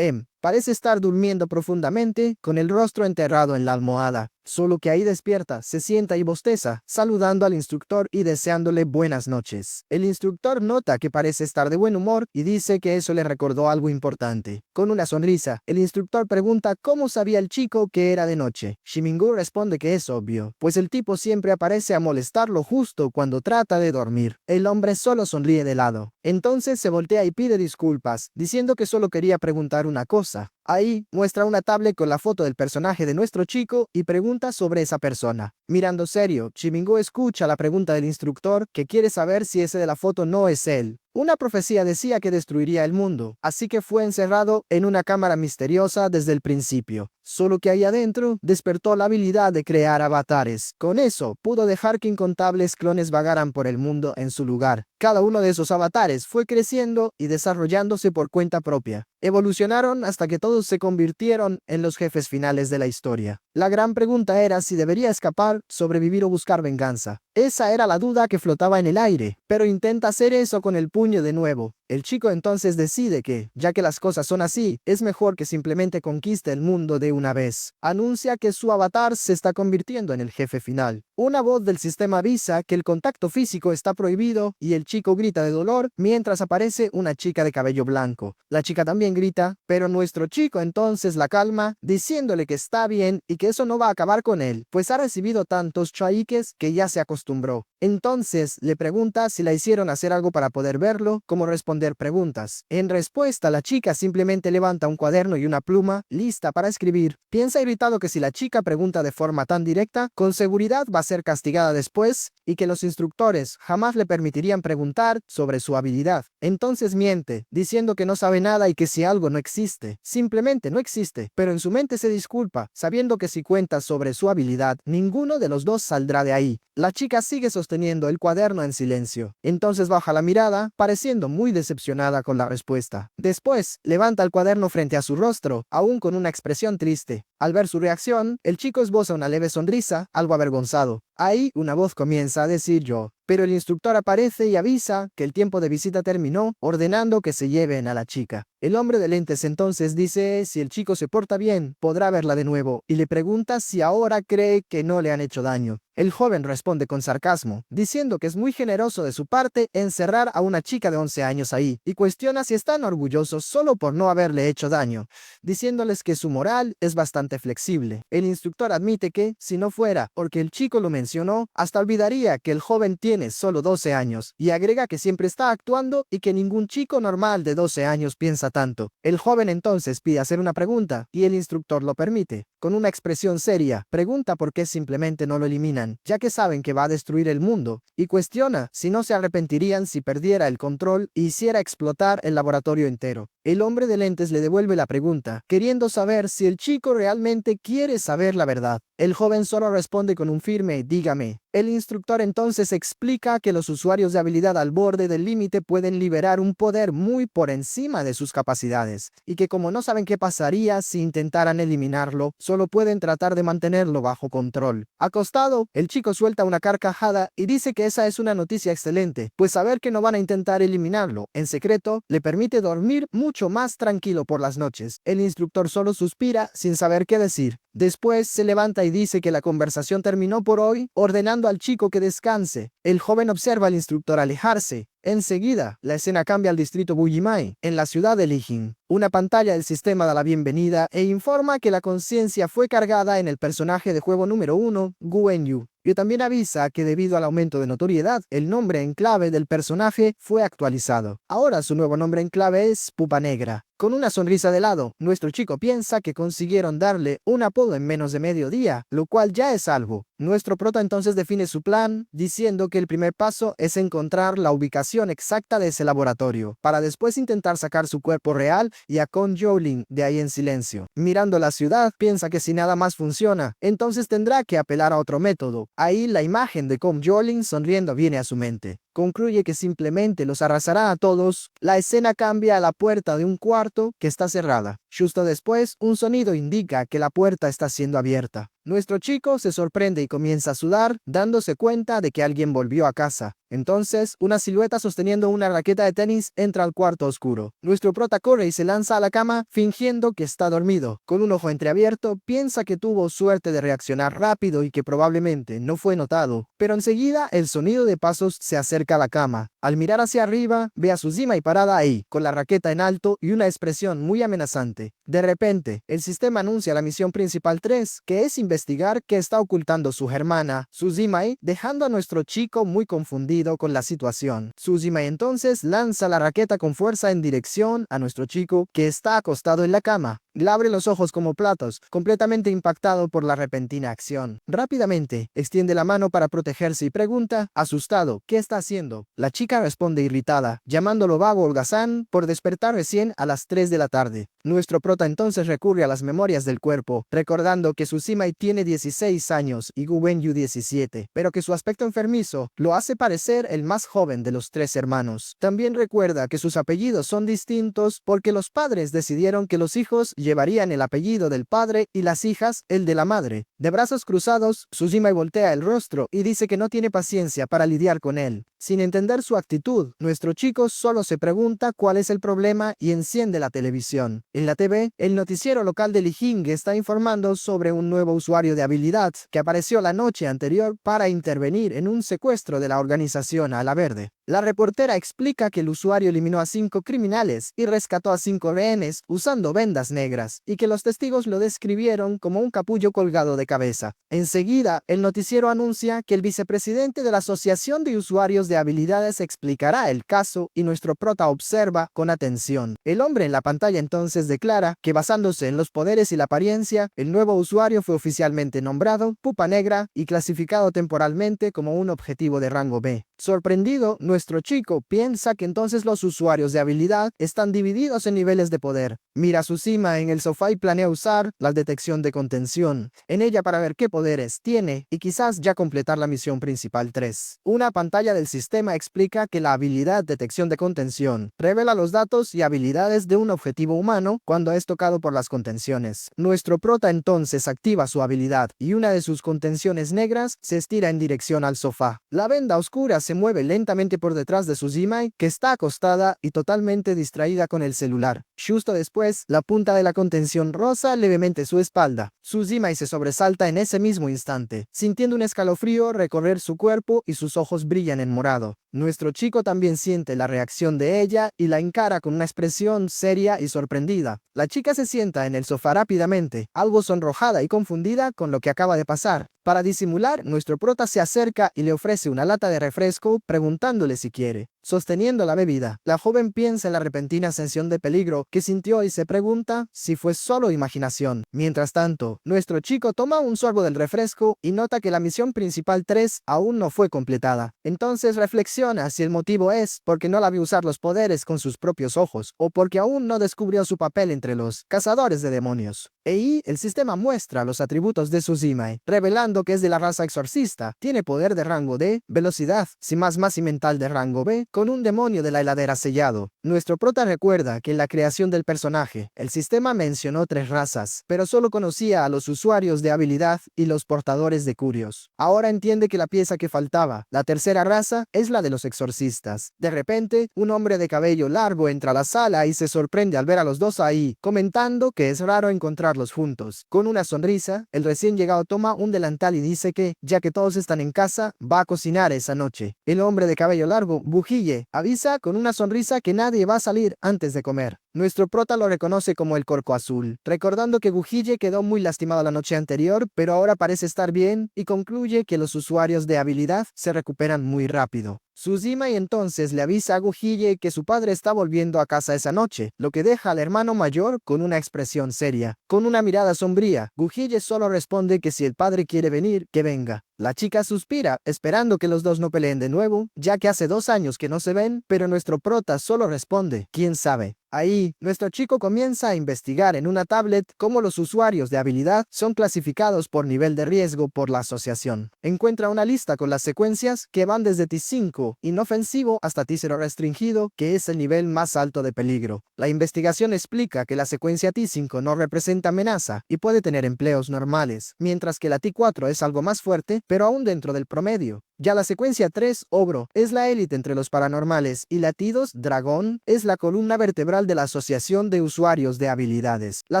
Parece estar durmiendo profundamente, con el rostro enterrado en la almohada. Solo que ahí despierta, se sienta y bosteza, saludando al instructor y deseándole buenas noches. El instructor nota que parece estar de buen humor y dice que eso le recordó algo importante. Con una sonrisa, el instructor pregunta cómo sabía el chico que era de noche. Shimingu responde que es obvio, pues el tipo siempre aparece a molestarlo justo cuando trata de dormir. El hombre solo sonríe de lado. Entonces se voltea y pide disculpas, diciendo que solo quería preguntar una cosa. Ahí muestra una tablet con la foto del personaje de nuestro chico y pregunta sobre esa persona. Mirando serio, Chimingu escucha la pregunta del instructor, que quiere saber si ese de la foto no es él. Una profecía decía que destruiría el mundo, así que fue encerrado en una cámara misteriosa desde el principio. Solo que ahí adentro despertó la habilidad de crear avatares. Con eso, pudo dejar que incontables clones vagaran por el mundo en su lugar. Cada uno de esos avatares fue creciendo y desarrollándose por cuenta propia. Evolucionaron hasta que todos se convirtieron en los jefes finales de la historia. La gran pregunta era si debería escapar, sobrevivir o buscar venganza. Esa era la duda que flotaba en el aire, pero intenta hacer eso con el puño de nuevo. El chico entonces decide que, ya que las cosas son así, es mejor que simplemente conquiste el mundo de una vez. Anuncia que su avatar se está convirtiendo en el jefe final. Una voz del sistema avisa que el contacto físico está prohibido y el chico grita de dolor mientras aparece una chica de cabello blanco. La chica también grita, pero nuestro chico entonces la calma, diciéndole que está bien y que eso no va a acabar con él, pues ha recibido tantos chaiques que ya se acostumbró. Entonces le pregunta si la hicieron hacer algo para poder verlo, como responder preguntas. En respuesta, la chica simplemente levanta un cuaderno y una pluma, lista para escribir. Piensa irritado que si la chica pregunta de forma tan directa, con seguridad va a ser castigada después y que los instructores jamás le permitirían preguntar sobre su habilidad. Entonces miente, diciendo que no sabe nada y que si algo no existe, simplemente no existe, pero en su mente se disculpa, sabiendo que si cuenta sobre su habilidad, ninguno de los dos saldrá de ahí. La chica sigue sosteniendo el cuaderno en silencio. Entonces baja la mirada, pareciendo muy decepcionada con la respuesta. Después, levanta el cuaderno frente a su rostro, aún con una expresión triste. Al ver su reacción, el chico esboza una leve sonrisa, algo avergonzado. Ahí, una voz comienza a decir yo, pero el instructor aparece y avisa que el tiempo de visita terminó, ordenando que se lleven a la chica. El hombre de lentes entonces dice si el chico se porta bien, podrá verla de nuevo, y le pregunta si ahora cree que no le han hecho daño. El joven responde con sarcasmo, diciendo que es muy generoso de su parte encerrar a una chica de 11 años ahí, y cuestiona si están orgullosos solo por no haberle hecho daño, diciéndoles que su moral es bastante flexible. El instructor admite que, si no fuera porque el chico lo mencionó, hasta olvidaría que el joven tiene solo 12 años, y agrega que siempre está actuando y que ningún chico normal de 12 años piensa tanto. El joven entonces pide hacer una pregunta, y el instructor lo permite. Con una expresión seria, pregunta por qué simplemente no lo eliminan, ya que saben que va a destruir el mundo, y cuestiona si no se arrepentirían si perdiera el control e hiciera explotar el laboratorio entero. El hombre de lentes le devuelve la pregunta, queriendo saber si el chico realmente quiere saber la verdad. El joven solo responde con un firme "dígame". El instructor entonces explica que los usuarios de habilidad al borde del límite pueden liberar un poder muy por encima de sus capacidades, y que como no saben qué pasaría si intentaran eliminarlo, solo pueden tratar de mantenerlo bajo control. Acostado, el chico suelta una carcajada y dice que esa es una noticia excelente, pues saber que no van a intentar eliminarlo en secreto le permite dormir mucho más tranquilo por las noches. El instructor solo suspira sin saber qué decir. Después se levanta y dice que la conversación terminó por hoy, ordenando al chico que descanse. El joven observa al instructor alejarse. Enseguida, la escena cambia al distrito Bujimai, en la ciudad de Lijin. Una pantalla del sistema da la bienvenida e informa que la conciencia fue cargada en el personaje de juego número 1, Gu Wenyu. Y también avisa que debido al aumento de notoriedad, el nombre en clave del personaje fue actualizado. Ahora su nuevo nombre en clave es Pupa Negra. Con una sonrisa de lado, nuestro chico piensa que consiguieron darle un apodo en menos de medio día, lo cual ya es algo. Nuestro prota entonces define su plan, diciendo que el primer paso es encontrar la ubicación exacta de ese laboratorio, para después intentar sacar su cuerpo real y a Con Jolin de ahí en silencio. Mirando la ciudad, piensa que si nada más funciona, entonces tendrá que apelar a otro método. Ahí la imagen de Con Jolin sonriendo viene a su mente. Concluye que simplemente los arrasará a todos. La escena cambia a la puerta de un cuarto que está cerrada. Justo después, un sonido indica que la puerta está siendo abierta. Nuestro chico se sorprende y comienza a sudar, dándose cuenta de que alguien volvió a casa. Entonces, una silueta sosteniendo una raqueta de tenis entra al cuarto oscuro. Nuestro prota corre y se lanza a la cama, fingiendo que está dormido. Con un ojo entreabierto, piensa que tuvo suerte de reaccionar rápido y que probablemente no fue notado. Pero enseguida, el sonido de pasos se acerca a la cama. Al mirar hacia arriba, ve a Suzima parada ahí, con la raqueta en alto y una expresión muy amenazante. De repente, el sistema anuncia la misión principal 3, que es investigar qué está ocultando su hermana, Suzima, dejando a nuestro chico muy confundido con la situación. Suzima entonces lanza la raqueta con fuerza en dirección a nuestro chico, que está acostado en la cama. Le abre los ojos como platos, completamente impactado por la repentina acción. Rápidamente, extiende la mano para protegerse y pregunta, asustado, ¿qué está haciendo? La chica responde irritada, llamándolo vago holgazán por despertar recién a las 3 de la tarde. Nuestro prota entonces recurre a las memorias del cuerpo, recordando que Tsushima tiene 16 años y Gu Wenyu 17, pero que su aspecto enfermizo lo hace parecer el más joven de los 3 hermanos. También recuerda que sus apellidos son distintos porque los padres decidieron que los hijos llevarían el apellido del padre y las hijas el de la madre. De brazos cruzados, Tsushima voltea el rostro y dice que no tiene paciencia para lidiar con él. Sin entender su actitud, nuestro chico solo se pregunta cuál es el problema y enciende la televisión. En la TV, el noticiero local de Lijing está informando sobre un nuevo usuario de habilidad que apareció la noche anterior para intervenir en un secuestro de la organización Ala Verde. La reportera explica que el usuario eliminó a 5 criminales y rescató a 5 rehenes usando vendas negras, y que los testigos lo describieron como un capullo colgado de cabeza. Enseguida, el noticiero anuncia que el vicepresidente de la Asociación de Usuarios de Habilidades explicará el caso y nuestro prota observa con atención. El hombre en la pantalla entonces declara que basándose en los poderes y la apariencia, el nuevo usuario fue oficialmente nombrado Pupa Negra y clasificado temporalmente como un objetivo de rango B. Sorprendido, nuestro chico piensa que entonces los usuarios de habilidad están divididos en niveles de poder. Mira su cima en el sofá y planea usar la detección de contención en ella para ver qué poderes tiene y quizás ya completar la misión principal 3. Una pantalla del sistema explica que la habilidad detección de contención revela los datos y habilidades de un objetivo humano cuando es tocado por las contenciones. Nuestro prota entonces activa su habilidad y una de sus contenciones negras se estira en dirección al sofá. La venda oscura se mueve lentamente por detrás de su Zimai, que está acostada y totalmente distraída con el celular. Justo después, la punta de la contención roza levemente su espalda. Su Zimai se sobresalta en ese mismo instante, sintiendo un escalofrío recorrer su cuerpo y sus ojos brillan en morado. Nuestro chico también siente la reacción de ella y la encara con una expresión seria y sorprendida. La chica se sienta en el sofá rápidamente, algo sonrojada y confundida con lo que acaba de pasar. Para disimular, nuestro prota se acerca y le ofrece una lata de refresco, preguntándole si quiere. Sosteniendo la bebida, la joven piensa en la repentina sensación de peligro que sintió y se pregunta si fue solo imaginación. Mientras tanto, nuestro chico toma un sorbo del refresco y nota que la misión principal 3 aún no fue completada. Entonces reflexiona si el motivo es porque no la vio usar los poderes con sus propios ojos o porque aún no descubrió su papel entre los cazadores de demonios. Ahí, el sistema muestra los atributos de su Zimai, revelando que es de la raza exorcista, tiene poder de rango D, velocidad, más y mental de rango B, con un demonio de la heladera sellado. Nuestro prota recuerda que en la creación del personaje, el sistema mencionó 3 razas, pero solo conocía a los usuarios de habilidad y los portadores de curios. Ahora entiende que la pieza que faltaba, la tercera raza, es la de los exorcistas. De repente, un hombre de cabello largo entra a la sala y se sorprende al ver a los dos ahí, comentando que es raro encontrarlos juntos. Con una sonrisa, el recién llegado toma un delantal y dice que, ya que todos están en casa, va a cocinar esa noche. El hombre de cabello largo, Bujille, avisa con una sonrisa que nadie va a salir antes de comer. Nuestro prota lo reconoce como el Corco Azul, recordando que Bujille quedó muy lastimado la noche anterior, pero ahora parece estar bien y concluye que los usuarios de habilidad se recuperan muy rápido. Suzima y entonces le avisa a Gujille que su padre está volviendo a casa esa noche, lo que deja al hermano mayor con una expresión seria. Con una mirada sombría, Gujille solo responde que si el padre quiere venir, que venga. La chica suspira, esperando que los dos no peleen de nuevo, ya que hace 2 años que no se ven, pero nuestro prota solo responde, ¿quién sabe? Ahí, nuestro chico comienza a investigar en una tablet cómo los usuarios de habilidad son clasificados por nivel de riesgo por la asociación. Encuentra una lista con las secuencias que van desde T5, inofensivo, hasta T0 restringido, que es el nivel más alto de peligro. La investigación explica que la secuencia T5 no representa amenaza y puede tener empleos normales, mientras que la T4 es algo más fuerte, pero aún dentro del promedio. Ya la secuencia 3, Ogro, es la élite entre los paranormales y la T2, Dragón, es la columna vertebral de la Asociación de Usuarios de Habilidades. La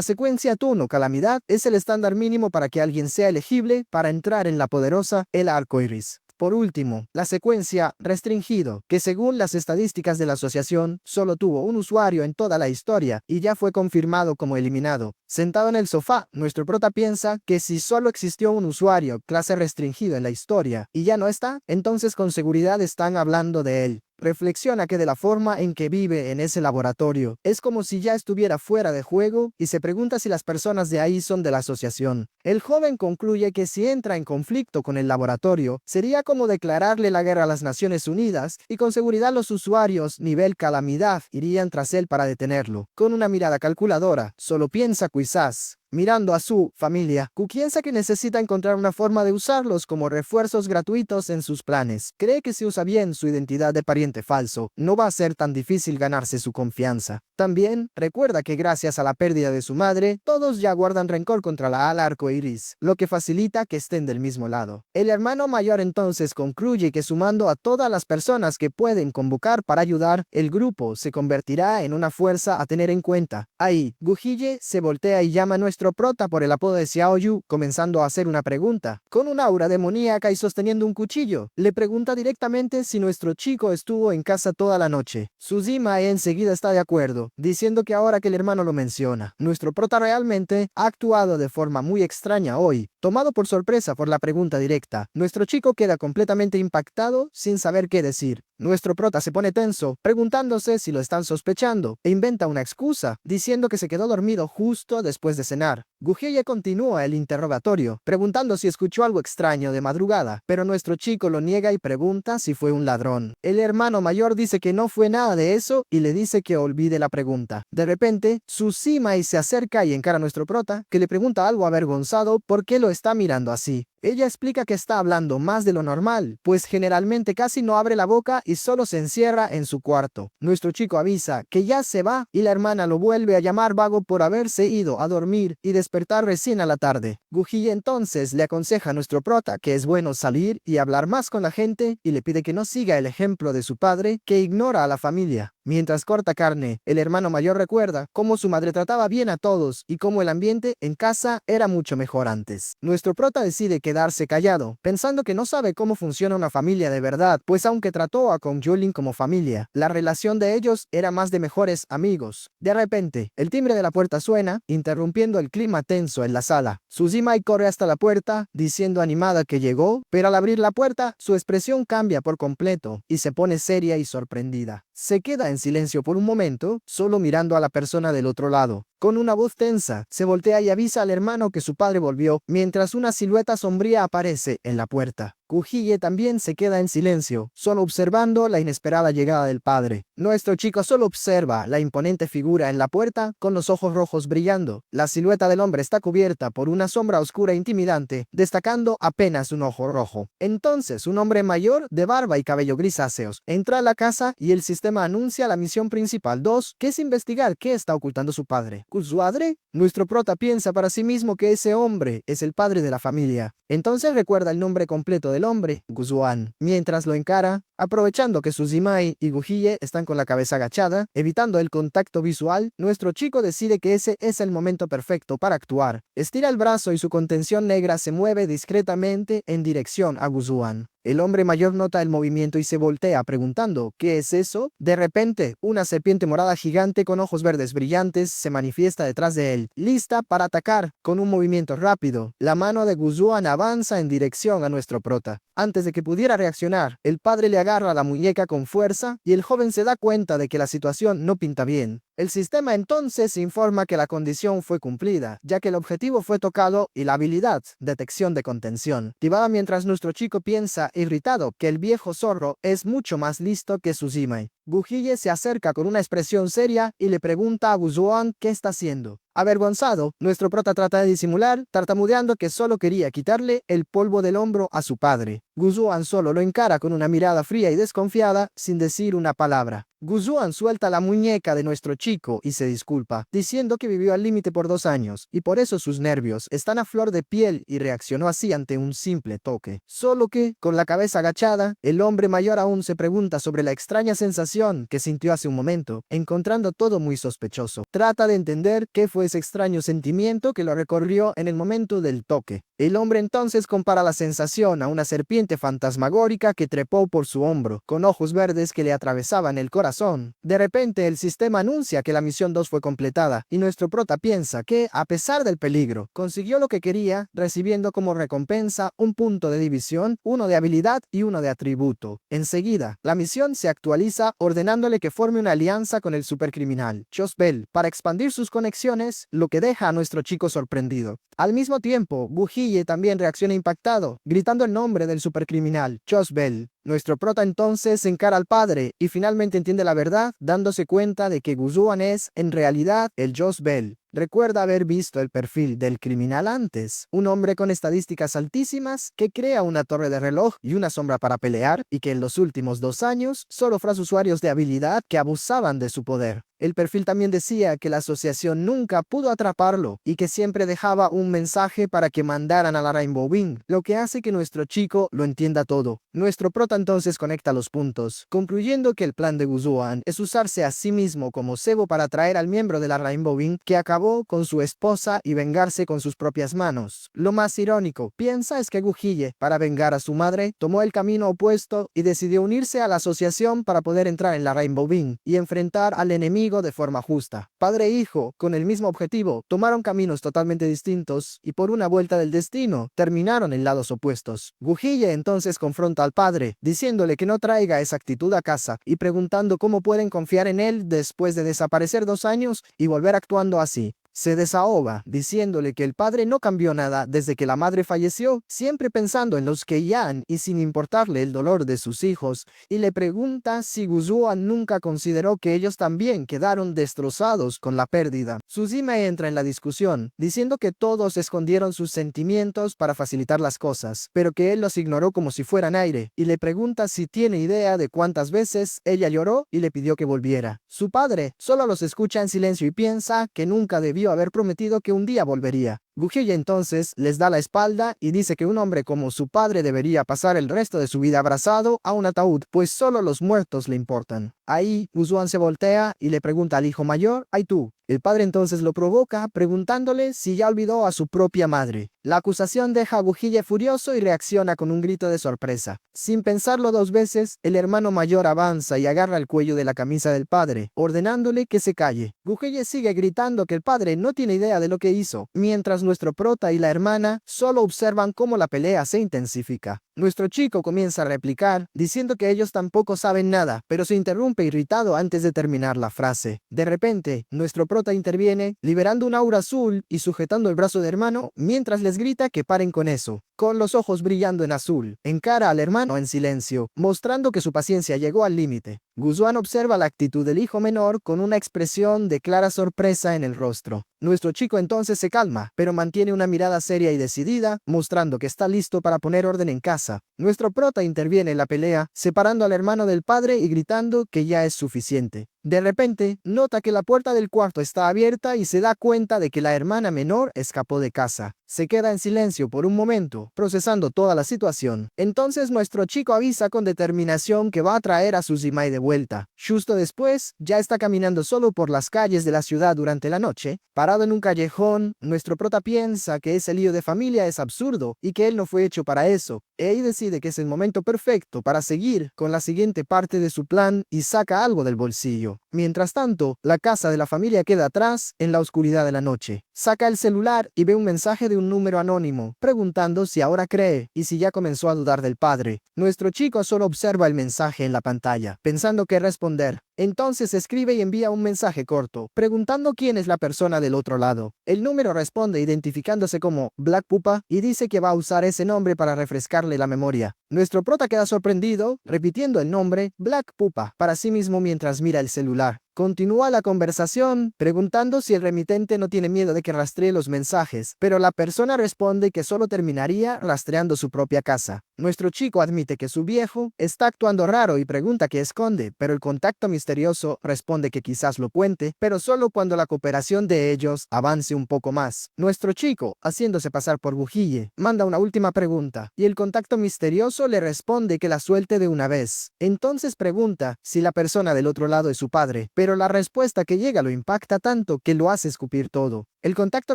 secuencia T1, Calamidad, es el estándar mínimo para que alguien sea elegible para entrar en la poderosa El Arco Iris. Por último, la secuencia Restringido, que según las estadísticas de la asociación, solo tuvo un usuario en toda la historia y ya fue confirmado como eliminado. Sentado en el sofá, nuestro prota piensa que si solo existió un usuario clase Restringido en la historia y ya no está, entonces con seguridad están hablando de él. Reflexiona que de la forma en que vive en ese laboratorio, es como si ya estuviera fuera de juego y se pregunta si las personas de ahí son de la asociación. El joven concluye que si entra en conflicto con el laboratorio, sería como declararle la guerra a las Naciones Unidas y con seguridad los usuarios nivel Calamidad irían tras él para detenerlo. Con una mirada calculadora, solo piensa quizás Mirando a su familia, Gu piensa que necesita encontrar una forma de usarlos como refuerzos gratuitos en sus planes. Cree que si usa bien su identidad de pariente falso, no va a ser tan difícil ganarse su confianza. También recuerda que gracias a la pérdida de su madre, todos ya guardan rencor contra la ala arcoiris, lo que facilita que estén del mismo lado. El hermano mayor entonces concluye que sumando a todas las personas que pueden convocar para ayudar, el grupo se convertirá en una fuerza a tener en cuenta. Ahí, Gujille se voltea y llama a nuestro prota por el apodo de Xiaoyu, comenzando a hacer una pregunta. Con un aura demoníaca y sosteniendo un cuchillo, le pregunta directamente si nuestro chico estuvo en casa toda la noche. Suzima enseguida está de acuerdo, diciendo que ahora que el hermano lo menciona, nuestro prota realmente ha actuado de forma muy extraña hoy. Tomado por sorpresa por la pregunta directa, nuestro chico queda completamente impactado sin saber qué decir. Nuestro prota se pone tenso, preguntándose si lo están sospechando, e inventa una excusa, diciendo que se quedó dormido justo después de cenar. Gujille continúa el interrogatorio, preguntando si escuchó algo extraño de madrugada, pero nuestro chico lo niega y pregunta si fue un ladrón. El hermano mayor dice que no fue nada de eso y le dice que olvide la pregunta. De repente, Tsushima se acerca y encara a nuestro prota, que le pregunta algo avergonzado por qué lo está mirando así. Ella explica que está hablando más de lo normal, pues generalmente casi no abre la boca y solo se encierra en su cuarto. Nuestro chico avisa que ya se va y la hermana lo vuelve a llamar vago por haberse ido a dormir y despertar recién a la tarde. Gujille entonces le aconseja a nuestro prota que es bueno salir y hablar más con la gente y le pide que no siga el ejemplo de su padre, que ignora a la familia. Mientras corta carne, el hermano mayor recuerda cómo su madre trataba bien a todos y cómo el ambiente en casa era mucho mejor antes. Nuestro prota decide quedarse callado, pensando que no sabe cómo funciona una familia de verdad, pues aunque trató a Kong Yulin como familia, la relación de ellos era más de mejores amigos. De repente, el timbre de la puerta suena, interrumpiendo el clima tenso en la sala. Tsushima corre hasta la puerta, diciendo animada que llegó, pero al abrir la puerta, su expresión cambia por completo y se pone seria y sorprendida. Se queda en silencio por un momento, solo mirando a la persona del otro lado. Con una voz tensa, se voltea y avisa al hermano que su padre volvió, mientras una silueta sombría aparece en la puerta. Gujille también se queda en silencio, solo observando la inesperada llegada del padre. Nuestro chico solo observa la imponente figura en la puerta con los ojos rojos brillando. La silueta del hombre está cubierta por una sombra oscura e intimidante, destacando apenas un ojo rojo. Entonces, un hombre mayor, de barba y cabello grisáceos, entra a la casa y el sistema anuncia la misión principal 2, que es investigar qué está ocultando su padre. ¿Cusuadre? Nuestro prota piensa para sí mismo que ese hombre es el padre de la familia. Entonces recuerda el nombre completo del hombre, Guzuan. Mientras lo encara, aprovechando que Tsushima y Gujille están con la cabeza agachada, evitando el contacto visual, nuestro chico decide que ese es el momento perfecto para actuar. Estira el brazo y su contención negra se mueve discretamente en dirección a Guzuan. El hombre mayor nota el movimiento y se voltea preguntando, ¿qué es eso? De repente, una serpiente morada gigante con ojos verdes brillantes se manifiesta detrás de él, lista para atacar. Con un movimiento rápido, la mano de Guzuan avanza en dirección a nuestro prota. Antes de que pudiera reaccionar, el padre le agarra la muñeca con fuerza y el joven se da cuenta de que la situación no pinta bien. El sistema entonces informa que la condición fue cumplida, ya que el objetivo fue tocado y la habilidad, detección de contención, activada mientras nuestro chico piensa, irritado, que el viejo zorro es mucho más listo que Tsushima. Gujille se acerca con una expresión seria y le pregunta a Guzuan qué está haciendo. Avergonzado, nuestro prota trata de disimular, tartamudeando que solo quería quitarle el polvo del hombro a su padre. Guzuan solo lo encara con una mirada fría y desconfiada, sin decir una palabra. Guzuan suelta la muñeca de nuestro chico y se disculpa, diciendo que vivió al límite por 2 años, y por eso sus nervios están a flor de piel y reaccionó así ante un simple toque. Solo que, con la cabeza agachada, el hombre mayor aún se pregunta sobre la extraña sensación que sintió hace un momento, encontrando todo muy sospechoso. Trata de entender qué fue ese extraño sentimiento que lo recorrió en el momento del toque. El hombre entonces compara la sensación a una serpiente fantasmagórica que trepó por su hombro, con ojos verdes que le atravesaban el corazón. De repente, el sistema anuncia que la misión 2 fue completada, y nuestro prota piensa que, a pesar del peligro, consiguió lo que quería, recibiendo como recompensa un punto de división, uno de habilidad y uno de atributo. Enseguida, la misión se actualiza ordenándole que forme una alianza con el supercriminal, Chosbel, para expandir sus conexiones, lo que deja a nuestro chico sorprendido. Al mismo tiempo, Gujille también reacciona impactado, gritando el nombre del supercriminal, Chosbel. Nuestro prota entonces encara al padre y finalmente entiende la verdad, dándose cuenta de que Guzuan es, en realidad, el Joss Bell. Recuerda haber visto el perfil del criminal antes, un hombre con estadísticas altísimas que crea una torre de reloj y una sombra para pelear y que en los últimos 2 años solo fue a usuarios de habilidad que abusaban de su poder. El perfil también decía que la asociación nunca pudo atraparlo y que siempre dejaba un mensaje para que mandaran a la Rainbow Wing, lo que hace que nuestro chico lo entienda todo. Nuestro prota entonces conecta los puntos, concluyendo que el plan de Guzuan es usarse a sí mismo como cebo para atraer al miembro de la Rainbow Wing que acabó con su esposa y vengarse con sus propias manos. Lo más irónico, piensa, es que Gujille, para vengar a su madre, tomó el camino opuesto y decidió unirse a la asociación para poder entrar en la Rainbow Wing y enfrentar al enemigo de forma justa. Padre e hijo, con el mismo objetivo, tomaron caminos totalmente distintos y por una vuelta del destino, terminaron en lados opuestos. Gujille entonces confronta al padre, diciéndole que no traiga esa actitud a casa y preguntando cómo pueden confiar en él después de desaparecer 2 años y volver actuando así. Se desahoga, diciéndole que el padre no cambió nada desde que la madre falleció, siempre pensando en los Keiyan y sin importarle el dolor de sus hijos, y le pregunta si Guzuan nunca consideró que ellos también quedaron destrozados con la pérdida. Suzime entra en la discusión, diciendo que todos escondieron sus sentimientos para facilitar las cosas, pero que él los ignoró como si fueran aire, y le pregunta si tiene idea de cuántas veces ella lloró y le pidió que volviera. Su padre solo los escucha en silencio y piensa que nunca debió haber prometido que un día volvería. Gujille entonces les da la espalda y dice que un hombre como su padre debería pasar el resto de su vida abrazado a un ataúd, pues solo los muertos le importan. Ahí, Guzuan se voltea y le pregunta al hijo mayor: «¿Ay tú?». El padre entonces lo provoca, preguntándole si ya olvidó a su propia madre. La acusación deja a Gujille furioso y reacciona con un grito de sorpresa. Sin pensarlo 2 veces, el hermano mayor avanza y agarra el cuello de la camisa del padre, ordenándole que se calle. Gujille sigue gritando que el padre no tiene idea de lo que hizo, mientras nuestro prota y la hermana solo observan cómo la pelea se intensifica. Nuestro chico comienza a replicar, diciendo que ellos tampoco saben nada, pero se interrumpe irritado antes de terminar la frase. De repente, nuestro prota interviene, liberando un aura azul y sujetando el brazo del hermano, mientras les grita que paren con eso. Con los ojos brillando en azul, encara al hermano en silencio, mostrando que su paciencia llegó al límite. Guzuan observa la actitud del hijo menor con una expresión de clara sorpresa en el rostro. Nuestro chico entonces se calma, pero mantiene una mirada seria y decidida, mostrando que está listo para poner orden en casa. Nuestro prota interviene en la pelea, separando al hermano del padre y gritando que ya es suficiente. De repente, nota que la puerta del cuarto está abierta y se da cuenta de que la hermana menor escapó de casa. Se queda en silencio por un momento, procesando toda la situación. Entonces nuestro chico avisa con determinación que va a traer a Suzimai de vuelta. Justo después, ya está caminando solo por las calles de la ciudad durante la noche. Parado en un callejón, nuestro prota piensa que ese lío de familia es absurdo y que él no fue hecho para eso. Ahí decide que es el momento perfecto para seguir con la siguiente parte de su plan y saca algo del bolsillo. Mientras tanto, la casa de la familia queda atrás en la oscuridad de la noche. Saca el celular y ve un mensaje de un número anónimo, preguntando si ahora cree y si ya comenzó a dudar del padre. Nuestro chico solo observa el mensaje en la pantalla, pensando qué responder. Entonces escribe y envía un mensaje corto, preguntando quién es la persona del otro lado. El número responde identificándose como Black Pupa y dice que va a usar ese nombre para refrescarle la memoria. Nuestro prota queda sorprendido, repitiendo el nombre Black Pupa para sí mismo mientras mira el celular. Continúa la conversación, preguntando si el remitente no tiene miedo de que rastree los mensajes, pero la persona responde que solo terminaría rastreando su propia casa. Nuestro chico admite que su viejo está actuando raro y pregunta qué esconde, pero el contacto misterioso responde que quizás lo cuente, pero solo cuando la cooperación de ellos avance un poco más. Nuestro chico, haciéndose pasar por Gujille, manda una última pregunta, y el contacto misterioso le responde que la suelte de una vez. Entonces pregunta si la persona del otro lado es su padre, pero la respuesta que llega lo impacta tanto que lo hace escupir todo. El contacto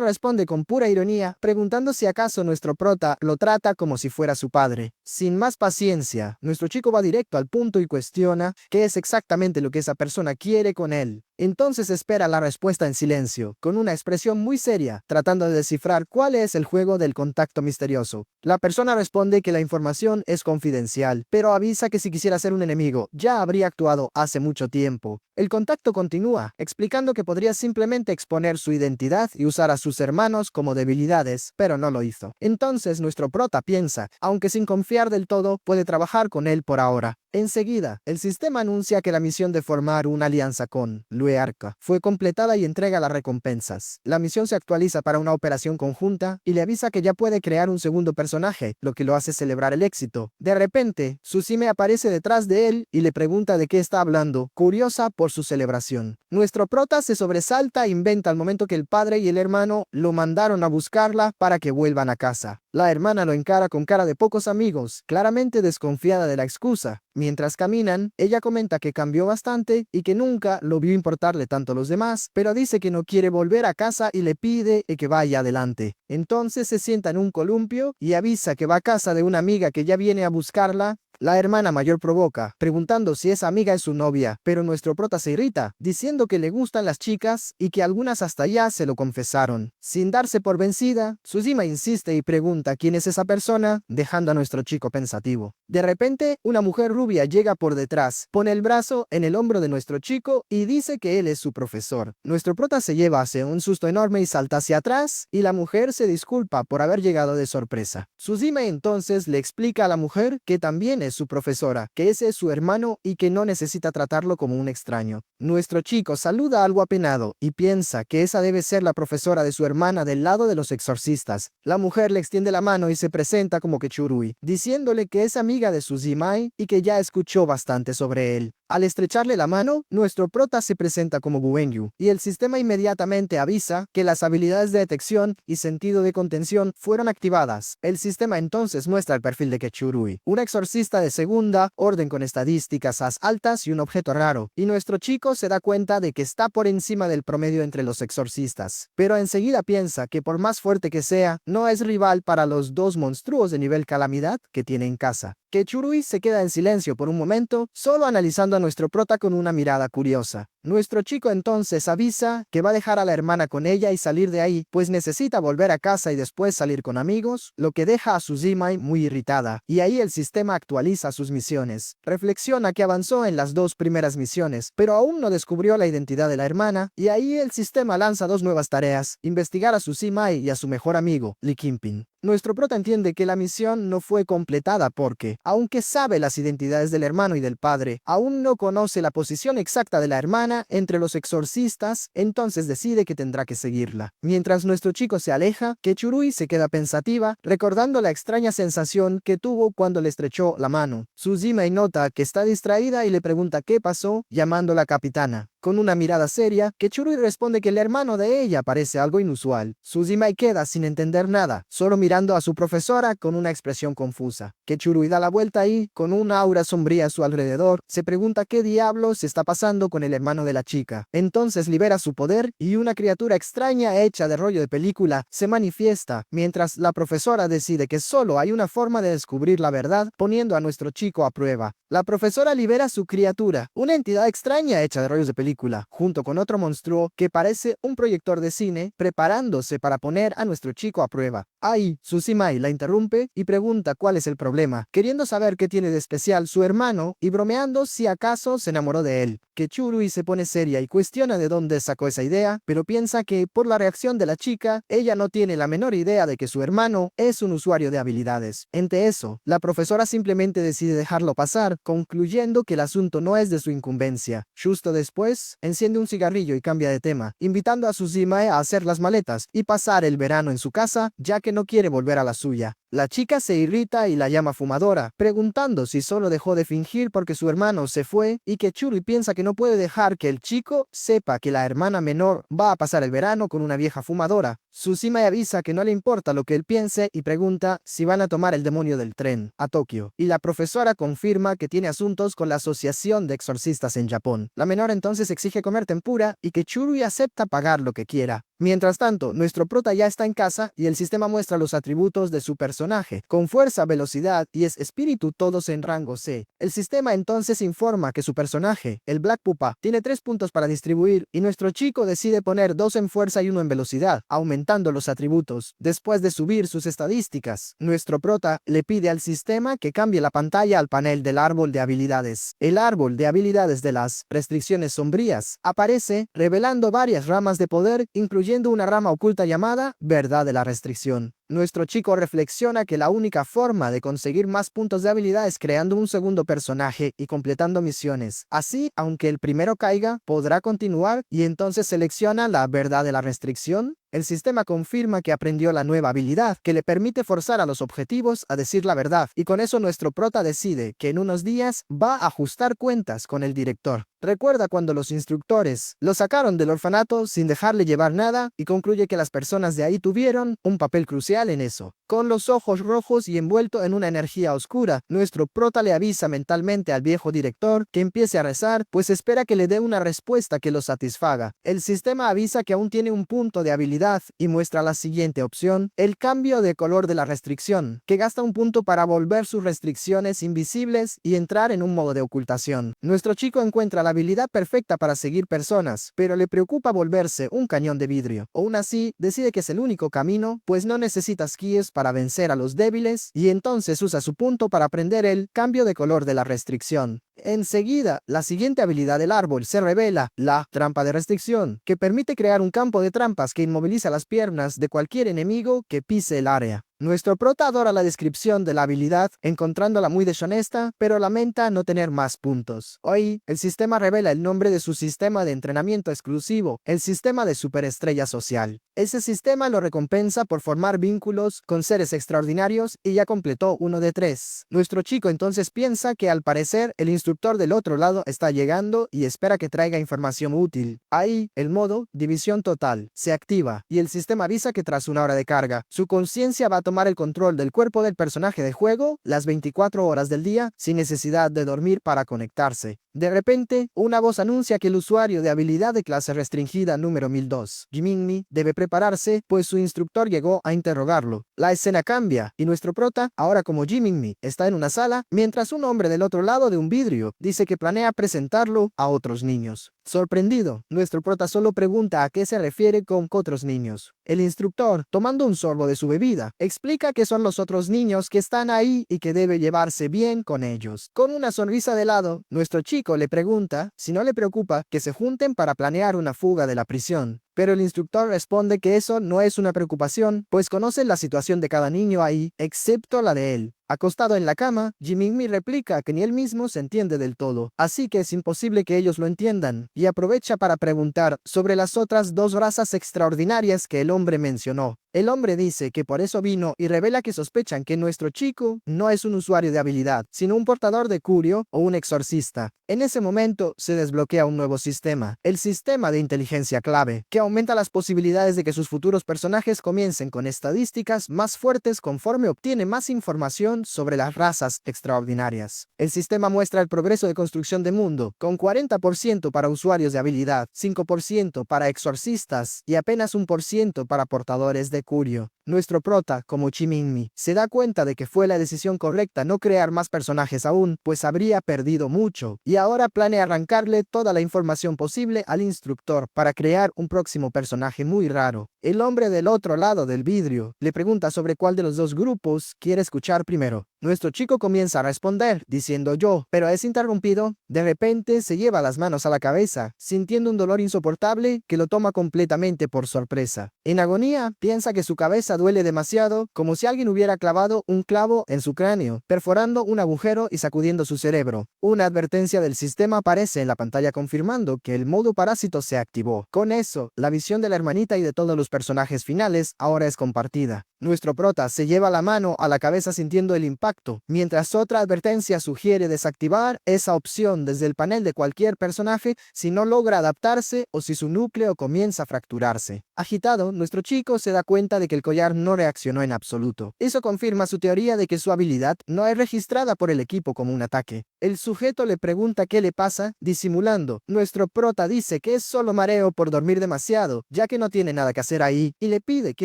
responde con pura ironía, preguntando si acaso nuestro prota lo trata como si fuera su padre. Sin más paciencia, nuestro chico va directo al punto y cuestiona qué es exactamente lo que esa persona quiere con él. Entonces espera la respuesta en silencio, con una expresión muy seria, tratando de descifrar cuál es el juego del contacto misterioso. La persona responde que la información es confidencial, pero avisa que si quisiera ser un enemigo, ya habría actuado hace mucho tiempo. El contacto continúa, explicando que podría simplemente exponer su identidad y usar a sus hermanos como debilidades, pero no lo hizo. Entonces nuestro prota piensa, aunque sin confiar del todo, puede trabajar con él por ahora. Enseguida, el sistema anuncia que la misión de formar una alianza con Luearca fue completada y entrega las recompensas. La misión se actualiza para una operación conjunta y le avisa que ya puede crear un segundo personaje, lo que lo hace celebrar el éxito. De repente, Tsushima aparece detrás de él y le pregunta de qué está hablando, curiosa por su celebración. Nuestro prota se sobresalta e inventa al momento que el padre y el hermano lo mandaron a buscarla para que vuelvan a casa. La hermana lo encara con cara de pocos amigos, claramente desconfiada de la excusa. Mientras caminan, ella comenta que cambió bastante y que nunca lo vio importarle tanto a los demás, pero dice que no quiere volver a casa y le pide que vaya adelante. Entonces se sienta en un columpio y avisa que va a casa de una amiga que ya viene a buscarla. La hermana mayor provoca, preguntando si esa amiga es su novia, pero nuestro prota se irrita, diciendo que le gustan las chicas y que algunas hasta ya se lo confesaron. Sin darse por vencida, Tsushima insiste y pregunta quién es esa persona, dejando a nuestro chico pensativo. De repente, una mujer rubia llega por detrás, pone el brazo en el hombro de nuestro chico y dice que él es su profesor. Nuestro prota se lleva hacia un susto enorme y salta hacia atrás, y la mujer se disculpa por haber llegado de sorpresa. Tsushima entonces le explica a la mujer que también es su profesora, que ese es su hermano y que no necesita tratarlo como un extraño. Nuestro chico saluda algo apenado y piensa que esa debe ser la profesora de su hermana del lado de los exorcistas. La mujer le extiende la mano y se presenta como Kechurui, diciéndole que es amiga de Tsushima y que ya escuchó bastante sobre él. Al estrecharle la mano, nuestro prota se presenta como Buenyu, y el sistema inmediatamente avisa que las habilidades de detección y sentido de contención fueron activadas. El sistema entonces muestra el perfil de Kechurui, una exorcista de segunda orden con estadísticas altas y un objeto raro, y nuestro chico se da cuenta de que está por encima del promedio entre los exorcistas, pero enseguida piensa que por más fuerte que sea, no es rival para los dos monstruos de nivel calamidad que tiene en casa. Kechurui se queda en silencio por un momento, solo analizando a nuestro prota con una mirada curiosa. Nuestro chico entonces avisa que va a dejar a la hermana con ella y salir de ahí, pues necesita volver a casa y después salir con amigos, lo que deja a Tsushima muy irritada, y ahí el sistema actualiza sus misiones. Reflexiona que avanzó en las dos primeras misiones, pero aún no descubrió la identidad de la hermana, y ahí el sistema lanza dos nuevas tareas: investigar a Tsushima y a su mejor amigo, Lee Kingpin. Nuestro prota entiende que la misión no fue completada porque, aunque sabe las identidades del hermano y del padre, aún no conoce la posición exacta de la hermana entre los exorcistas, entonces decide que tendrá que seguirla. Mientras nuestro chico se aleja, Kechurui se queda pensativa, recordando la extraña sensación que tuvo cuando le estrechó la mano. Tsushima nota que está distraída y le pregunta qué pasó, llamándola capitana. Con una mirada seria, Kechurui responde que el hermano de ella parece algo inusual. Tsushima queda sin entender nada, solo mirando a su profesora con una expresión confusa. Kechurui da la vuelta y, con una aura sombría a su alrededor, se pregunta qué diablos está pasando con el hermano de la chica. Entonces libera su poder y una criatura extraña hecha de rollo de película se manifiesta, mientras la profesora decide que solo hay una forma de descubrir la verdad, poniendo a nuestro chico a prueba. La profesora libera su criatura, una entidad extraña hecha de rollos de película, junto con otro monstruo que parece un proyector de cine, preparándose para poner a nuestro chico a prueba. Ahí, Tsushima la interrumpe y pregunta cuál es el problema, queriendo saber qué tiene de especial su hermano y bromeando si acaso se enamoró de él. Kechurui se pone seria y cuestiona de dónde sacó esa idea, pero piensa que, por la reacción de la chica, ella no tiene la menor idea de que su hermano es un usuario de habilidades. Ante eso, la profesora simplemente decide dejarlo pasar, concluyendo que el asunto no es de su incumbencia. Justo después, enciende un cigarrillo y cambia de tema, invitando a Tsushima a hacer las maletas y pasar el verano en su casa, ya que no quiere volver a la suya. La chica se irrita y la llama fumadora, preguntando si solo dejó de fingir porque su hermano se fue, y que Kechurui piensa que no puede dejar que el chico sepa que la hermana menor va a pasar el verano con una vieja fumadora. Tsushima avisa que no le importa lo que él piense y pregunta si van a tomar el demonio del tren a Tokio, y la profesora confirma que tiene asuntos con la Asociación de Exorcistas en Japón. La menor entonces entonces exige comer tempura y que Churui acepta pagar lo que quiera. Mientras tanto, nuestro prota ya está en casa y el sistema muestra los atributos de su personaje, con fuerza, velocidad y espíritu todos en rango C. El sistema entonces informa que su personaje, el Black Pupa, tiene 3 puntos para distribuir y nuestro chico decide poner 2 en fuerza y 1 en velocidad, aumentando los atributos. Después de subir sus estadísticas, nuestro prota le pide al sistema que cambie la pantalla al panel del árbol de habilidades. El árbol de habilidades de las restricciones sombrías aparece revelando varias ramas de poder, incluyendo una rama oculta llamada Verdad de la Restricción. Nuestro chico reflexiona que la única forma de conseguir más puntos de habilidad es creando un segundo personaje y completando misiones. Así, aunque el primero caiga, podrá continuar y entonces selecciona la Verdad de la Restricción. El sistema confirma que aprendió la nueva habilidad, que le permite forzar a los objetivos a decir la verdad, y con eso nuestro prota decide que en unos días va a ajustar cuentas con el director. Recuerda cuando los instructores lo sacaron del orfanato sin dejarle llevar nada y concluye que las personas de ahí tuvieron un papel crucial en eso. Con los ojos rojos y envuelto en una energía oscura, nuestro prota le avisa mentalmente al viejo director que empiece a rezar, pues espera que le dé una respuesta que lo satisfaga. El sistema avisa que aún tiene un punto de habilidad y muestra la siguiente opción: el cambio de color de la restricción, que gasta un punto para volver sus restricciones invisibles y entrar en un modo de ocultación. Nuestro chico encuentra la habilidad perfecta para seguir personas, pero le preocupa volverse un cañón de vidrio. Aún así, decide que es el único camino, pues no necesita skills para vencer a los débiles, y entonces usa su punto para aprender el cambio de color de la restricción. Enseguida, la siguiente habilidad del árbol se revela, la trampa de restricción, que permite crear un campo de trampas que inmoviliza las piernas de cualquier enemigo que pise el área. Nuestro prota adora la descripción de la habilidad, encontrándola muy deshonesta, pero lamenta no tener más puntos. Hoy, el sistema revela el nombre de su sistema de entrenamiento exclusivo, el sistema de superestrella social. Ese sistema lo recompensa por formar vínculos con seres extraordinarios y ya completó uno de 3. Nuestro chico entonces piensa que al parecer el instructor del otro lado está llegando y espera que traiga información útil. Ahí, el modo división total se activa y el sistema avisa que tras una hora de carga, su conciencia va a tomar el control del cuerpo del personaje de juego las 24 horas del día sin necesidad de dormir para conectarse. De repente, una voz anuncia que el usuario de habilidad de clase restringida número 1002, Jiminmi, debe prepararse, pues su instructor llegó a interrogarlo. La escena cambia, y nuestro prota, ahora como Jiminmi, está en una sala, mientras un hombre del otro lado de un vidrio dice que planea presentarlo a otros niños. Sorprendido, nuestro prota solo pregunta a qué se refiere con otros niños. El instructor, tomando un sorbo de su bebida, explica que son los otros niños que están ahí y que debe llevarse bien con ellos. Con una sonrisa de lado, nuestro chico le pregunta si no le preocupa que se junten para planear una fuga de la prisión. Pero el instructor responde que eso no es una preocupación, pues conocen la situación de cada niño ahí, excepto la de él. Acostado en la cama, Jiminmi replica que ni él mismo se entiende del todo, así que es imposible que ellos lo entiendan, y aprovecha para preguntar sobre las otras 2 razas extraordinarias que el hombre mencionó. El hombre dice que por eso vino y revela que sospechan que nuestro chico no es un usuario de habilidad, sino un portador de curio o un exorcista. En ese momento se desbloquea un nuevo sistema, el sistema de inteligencia clave, que aumenta las posibilidades de que sus futuros personajes comiencen con estadísticas más fuertes conforme obtiene más información sobre las razas extraordinarias. El sistema muestra el progreso de construcción de mundo, con 40% para usuarios de habilidad, 5% para exorcistas y apenas 1% para portadores de curio. Nuestro prota, como Jiminmi, se da cuenta de que fue la decisión correcta no crear más personajes aún, pues habría perdido mucho, y ahora planea arrancarle toda la información posible al instructor para crear un próximo personaje muy raro. El hombre del otro lado del vidrio le pregunta sobre cuál de los 2 grupos quiere escuchar primero. Nuestro chico comienza a responder, diciendo yo, pero es interrumpido. De repente se lleva las manos a la cabeza, sintiendo un dolor insoportable que lo toma completamente por sorpresa. En agonía, piensa que su cabeza duele demasiado, como si alguien hubiera clavado un clavo en su cráneo, perforando un agujero y sacudiendo su cerebro. Una advertencia del sistema aparece en la pantalla confirmando que el modo parásito se activó. Con eso, la visión de la hermanita y de todos los personajes finales ahora es compartida. Nuestro prota se lleva la mano a la cabeza sintiendo el impacto contacto, mientras otra advertencia sugiere desactivar esa opción desde el panel de cualquier personaje si no logra adaptarse o si su núcleo comienza a fracturarse. Agitado, nuestro chico se da cuenta de que el collar no reaccionó en absoluto. Eso confirma su teoría de que su habilidad no es registrada por el equipo como un ataque. El sujeto le pregunta qué le pasa, disimulando. Nuestro prota dice que es solo mareo por dormir demasiado, ya que no tiene nada que hacer ahí, y le pide que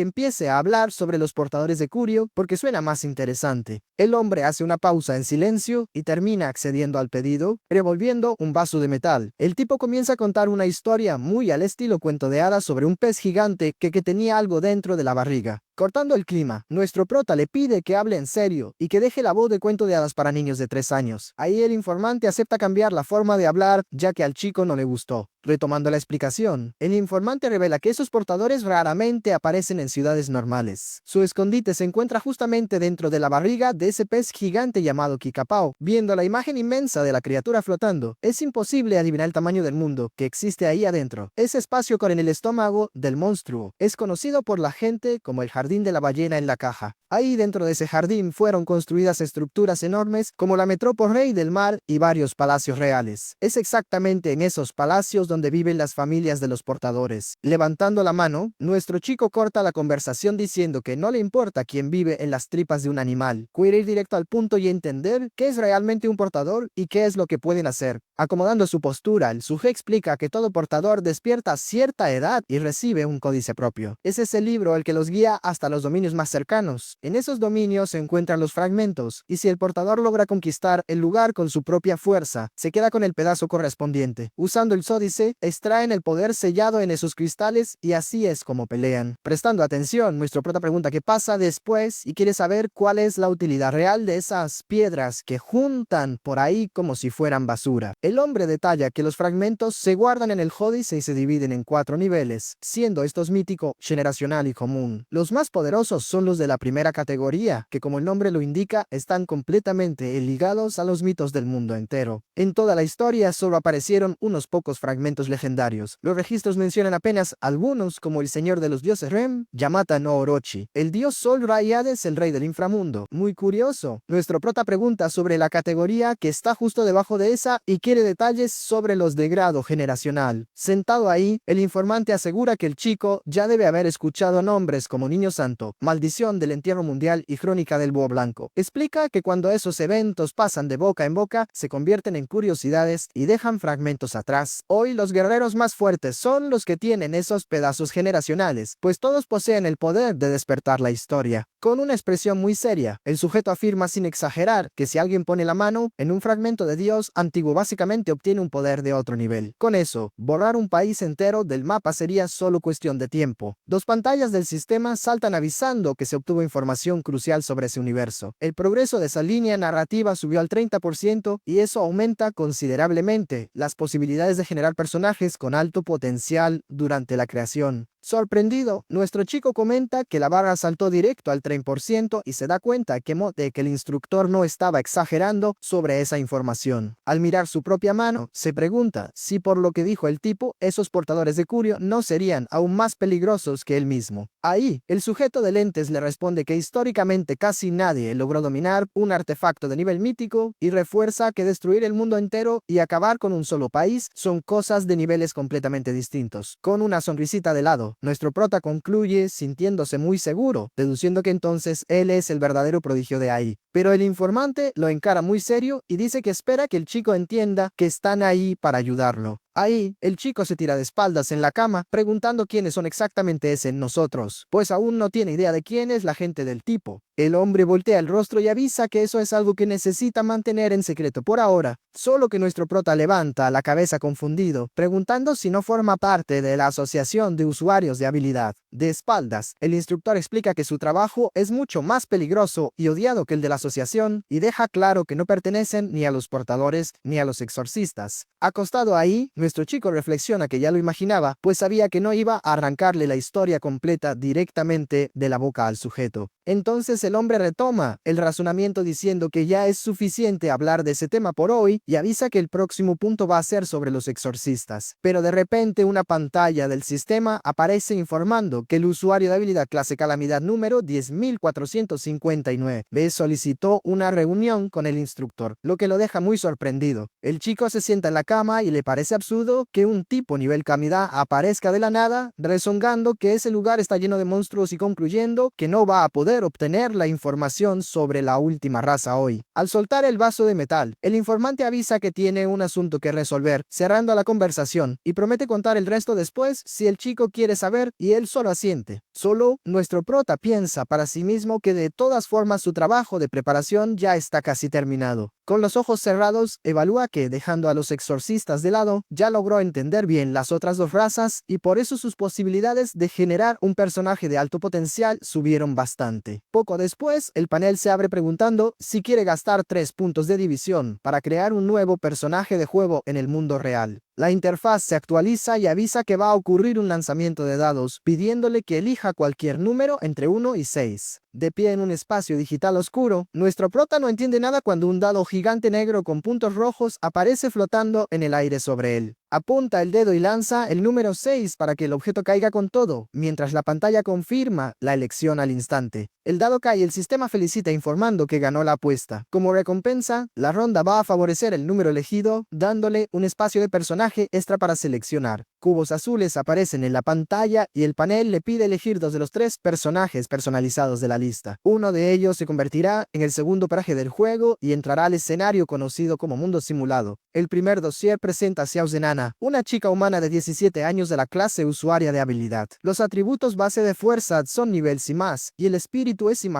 empiece a hablar sobre los portadores de Curio porque suena más interesante. El hombre hace una pausa en silencio y termina accediendo al pedido, revolviendo un vaso de metal. El tipo comienza a contar una historia muy al estilo cuento de hadas sobre un pez gigante que tenía algo dentro de la barriga. Cortando el clima, nuestro prota le pide que hable en serio y que deje la voz de cuento de hadas para niños de 3 años. Ahí el informante acepta cambiar la forma de hablar ya que al chico no le gustó. Retomando la explicación, el informante revela que esos portadores raramente aparecen en ciudades normales. Su escondite se encuentra justamente dentro de la barriga de ese pez gigante llamado Kikapao. Viendo la imagen inmensa de la criatura flotando, es imposible adivinar el tamaño del mundo que existe ahí adentro. Ese espacio con el estómago del monstruo es conocido por la gente como el jardín de la ballena en la caja. Ahí dentro de ese jardín fueron construidas estructuras enormes como la metrópoli del mar y varios palacios reales. Es exactamente en esos palacios donde viven las familias de los portadores. Levantando la mano, nuestro chico corta la conversación diciendo que no le importa quién vive en las tripas de un animal. Quiere ir directo al punto y entender qué es realmente un portador y qué es lo que pueden hacer. Acomodando su postura, el sujeto explica que todo portador despierta a cierta edad y recibe un códice propio. Es ese libro el que los guía hasta los dominios más cercanos. En esos dominios se encuentran los fragmentos, y si el portador logra conquistar el lugar con su propia fuerza, se queda con el pedazo correspondiente. Usando el sódice, extraen el poder sellado en esos cristales y así es como pelean. Prestando atención, nuestro prota pregunta qué pasa después y quiere saber cuál es la utilidad real de esas piedras que juntan por ahí como si fueran basura. El hombre detalla que los fragmentos se guardan en el Códice y se dividen en 4 niveles, siendo estos mítico, generacional y común. Los más poderosos son los de la primera categoría, que como el nombre lo indica, están completamente ligados a los mitos del mundo entero. En toda la historia solo aparecieron unos pocos fragmentos legendarios. Los registros mencionan apenas algunos como el señor de los dioses Rem, Yamata no Orochi, el dios Sol Raiades, el rey del inframundo. Muy curioso. Nuestro prota pregunta sobre la categoría que está justo debajo de esa y quiere detalles sobre los de grado generacional. Sentado ahí, el informante asegura que el chico ya debe haber escuchado nombres como Niño Santo, Maldición del Entierro Mundial y Crónica del Búho Blanco. Explica que cuando esos eventos pasan de boca en boca, se convierten en curiosidades y dejan fragmentos atrás. Hoy los guerreros más fuertes son los que tienen esos pedazos generacionales, pues todos poseen el poder de despertar la historia. Con una expresión muy seria, el sujeto afirma sin exagerar que si alguien pone la mano en un fragmento de Dios antiguo básicamente obtiene un poder de otro nivel. Con eso, borrar un país entero del mapa sería solo cuestión de tiempo. 2 pantallas del sistema saltan avisando que se obtuvo información crucial sobre ese universo. El progreso de esa línea narrativa subió al 30% y eso aumenta considerablemente las posibilidades de generar personajes con alto potencial durante la creación. Sorprendido, nuestro chico comenta que la barra saltó directo al 3% y se da cuenta de que el instructor no estaba exagerando sobre esa información. Al mirar su propia mano, se pregunta si por lo que dijo el tipo, esos portadores de Curio no serían aún más peligrosos que él mismo. Ahí, el sujeto de lentes le responde que históricamente casi nadie logró dominar un artefacto de nivel mítico y refuerza que destruir el mundo entero y acabar con un solo país son cosas de niveles completamente distintos. Con una sonrisita de lado, nuestro prota concluye sintiéndose muy seguro, deduciendo que entonces él es el verdadero prodigio de ahí. Pero el informante lo encara muy serio y dice que espera que el chico entienda que están ahí para ayudarlo. Ahí, el chico se tira de espaldas en la cama, preguntando quiénes son exactamente ese nosotros, pues aún no tiene idea de quién es la gente del tipo. El hombre voltea el rostro y avisa que eso es algo que necesita mantener en secreto por ahora, solo que nuestro prota levanta la cabeza confundido, preguntando si no forma parte de la asociación de usuarios de habilidad. De espaldas, el instructor explica que su trabajo es mucho más peligroso y odiado que el de la asociación y deja claro que no pertenecen ni a los portadores ni a los exorcistas. Acostado ahí, Nuestro chico reflexiona que ya lo imaginaba, pues sabía que no iba a arrancarle la historia completa directamente de la boca al sujeto. Entonces el hombre retoma el razonamiento diciendo que ya es suficiente hablar de ese tema por hoy y avisa que el próximo punto va a ser sobre los exorcistas. Pero de repente una pantalla del sistema aparece informando que el usuario de habilidad clase calamidad número 10.459 solicitó una reunión con el instructor, lo que lo deja muy sorprendido. El chico se sienta en la cama y le parece absurdo que un tipo nivel calamidad aparezca de la nada, rezongando que ese lugar está lleno de monstruos y concluyendo que no va a poder obtener la información sobre la última raza hoy. Al soltar el vaso de metal, el informante avisa que tiene un asunto que resolver, cerrando la conversación, y promete contar el resto después si el chico quiere saber, y él solo asiente. Solo nuestro prota piensa para sí mismo que de todas formas su trabajo de preparación ya está casi terminado. Con los ojos cerrados, evalúa que, dejando a los exorcistas de lado, ya logró entender bien las otras dos razas y por eso sus posibilidades de generar un personaje de alto potencial subieron bastante. Poco después, el panel se abre preguntando si quiere gastar 3 puntos de división para crear un nuevo personaje de juego en el mundo real. La interfaz se actualiza y avisa que va a ocurrir un lanzamiento de dados, pidiéndole que elija cualquier número entre 1 y 6. De pie en un espacio digital oscuro, nuestro prota no entiende nada cuando un dado gigante negro con puntos rojos aparece flotando en el aire sobre él. Apunta el dedo y lanza el número 6 para que el objeto caiga con todo, mientras la pantalla confirma la elección al instante. El dado cae y el sistema felicita informando que ganó la apuesta. Como recompensa, la ronda va a favorecer el número elegido, dándole un espacio de personaje extra para seleccionar. Cubos azules aparecen en la pantalla y el panel le pide elegir 2 de los 3 personajes personalizados de la lista. Uno de ellos se convertirá en el segundo paraje del juego y entrará al escenario conocido como mundo simulado. El primer dossier presenta a Xiao Zenana, una chica humana de 17 años de la clase usuaria de habilidad. Los atributos base de fuerza son nivel C+, y el espíritu es C++,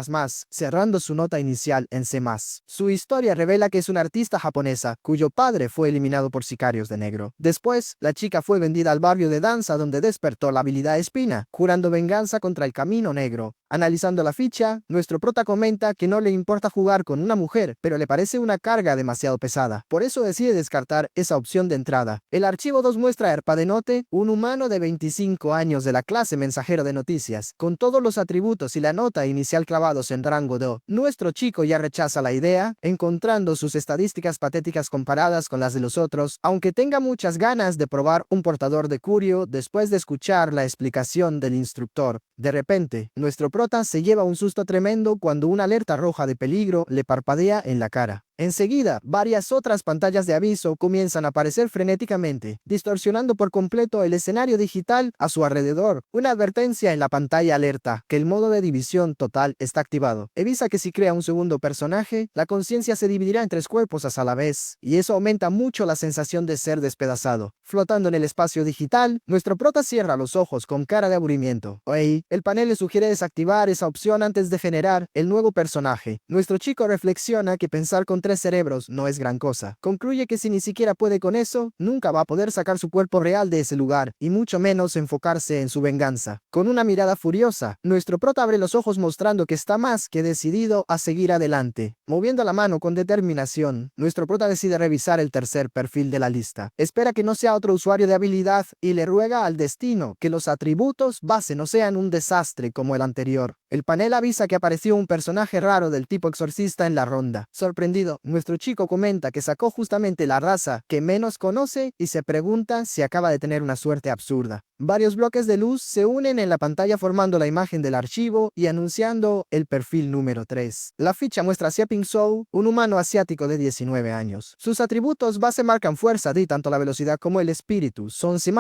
cerrando su nota inicial en C+. Su historia revela que es una artista japonesa, cuyo padre fue eliminado por sicarios de negro. Después, la chica fue vendida al barrio de danza donde despertó la habilidad espina, jurando venganza contra el camino negro. Analizando la ficha, nuestro prota comenta que no le importa jugar con una mujer, pero le parece una carga demasiado pesada. Por eso decide descartar esa opción de entrada. El archivo 2 muestra a Erpadenote, un humano de 25 años de la clase mensajero de noticias, con todos los atributos y la nota inicial clavados en rango Do. Nuestro chico ya rechaza la idea, encontrando sus estadísticas patéticas comparadas con las de los otros, aunque tenga muchas ganas de probar un portador de curio después de escuchar la explicación del instructor. De repente, nuestro prota se lleva un susto tremendo cuando una alerta roja de peligro le parpadea en la cara. Enseguida, varias otras pantallas de aviso comienzan a aparecer frenéticamente, distorsionando por completo el escenario digital a su alrededor. Una advertencia en la pantalla alerta que el modo de división total está activado. Avisa que si crea un segundo personaje, la conciencia se dividirá en 3 cuerpos a la vez, y eso aumenta mucho la sensación de ser despedazado. Flotando en el espacio digital, nuestro prota cierra los ojos con cara de aburrimiento. Hoy, el panel le sugiere desactivar esa opción antes de generar el nuevo personaje. Nuestro chico reflexiona que pensar con 3 cerebros no es gran cosa. Concluye que si ni siquiera puede con eso, nunca va a poder sacar su cuerpo real de ese lugar, y mucho menos enfocarse en su venganza. Con una mirada furiosa, nuestro prota abre los ojos mostrando que está más que decidido a seguir adelante. Moviendo la mano con determinación, nuestro prota decide revisar el tercer perfil de la lista. Espera que no sea otro usuario de habilidad y le ruega al destino que los atributos base no sean un desastre como el anterior. El panel avisa que apareció un personaje raro del tipo exorcista en la ronda. Sorprendido, nuestro chico comenta que sacó justamente la raza que menos conoce y se pregunta si acaba de tener una suerte absurda. Varios bloques de luz se unen en la pantalla formando la imagen del archivo y anunciando el perfil número 3. La ficha muestra a Xieping Zhou, un humano asiático de 19 años. Sus atributos base marcan fuerza y tanto la velocidad como el espíritu son C++,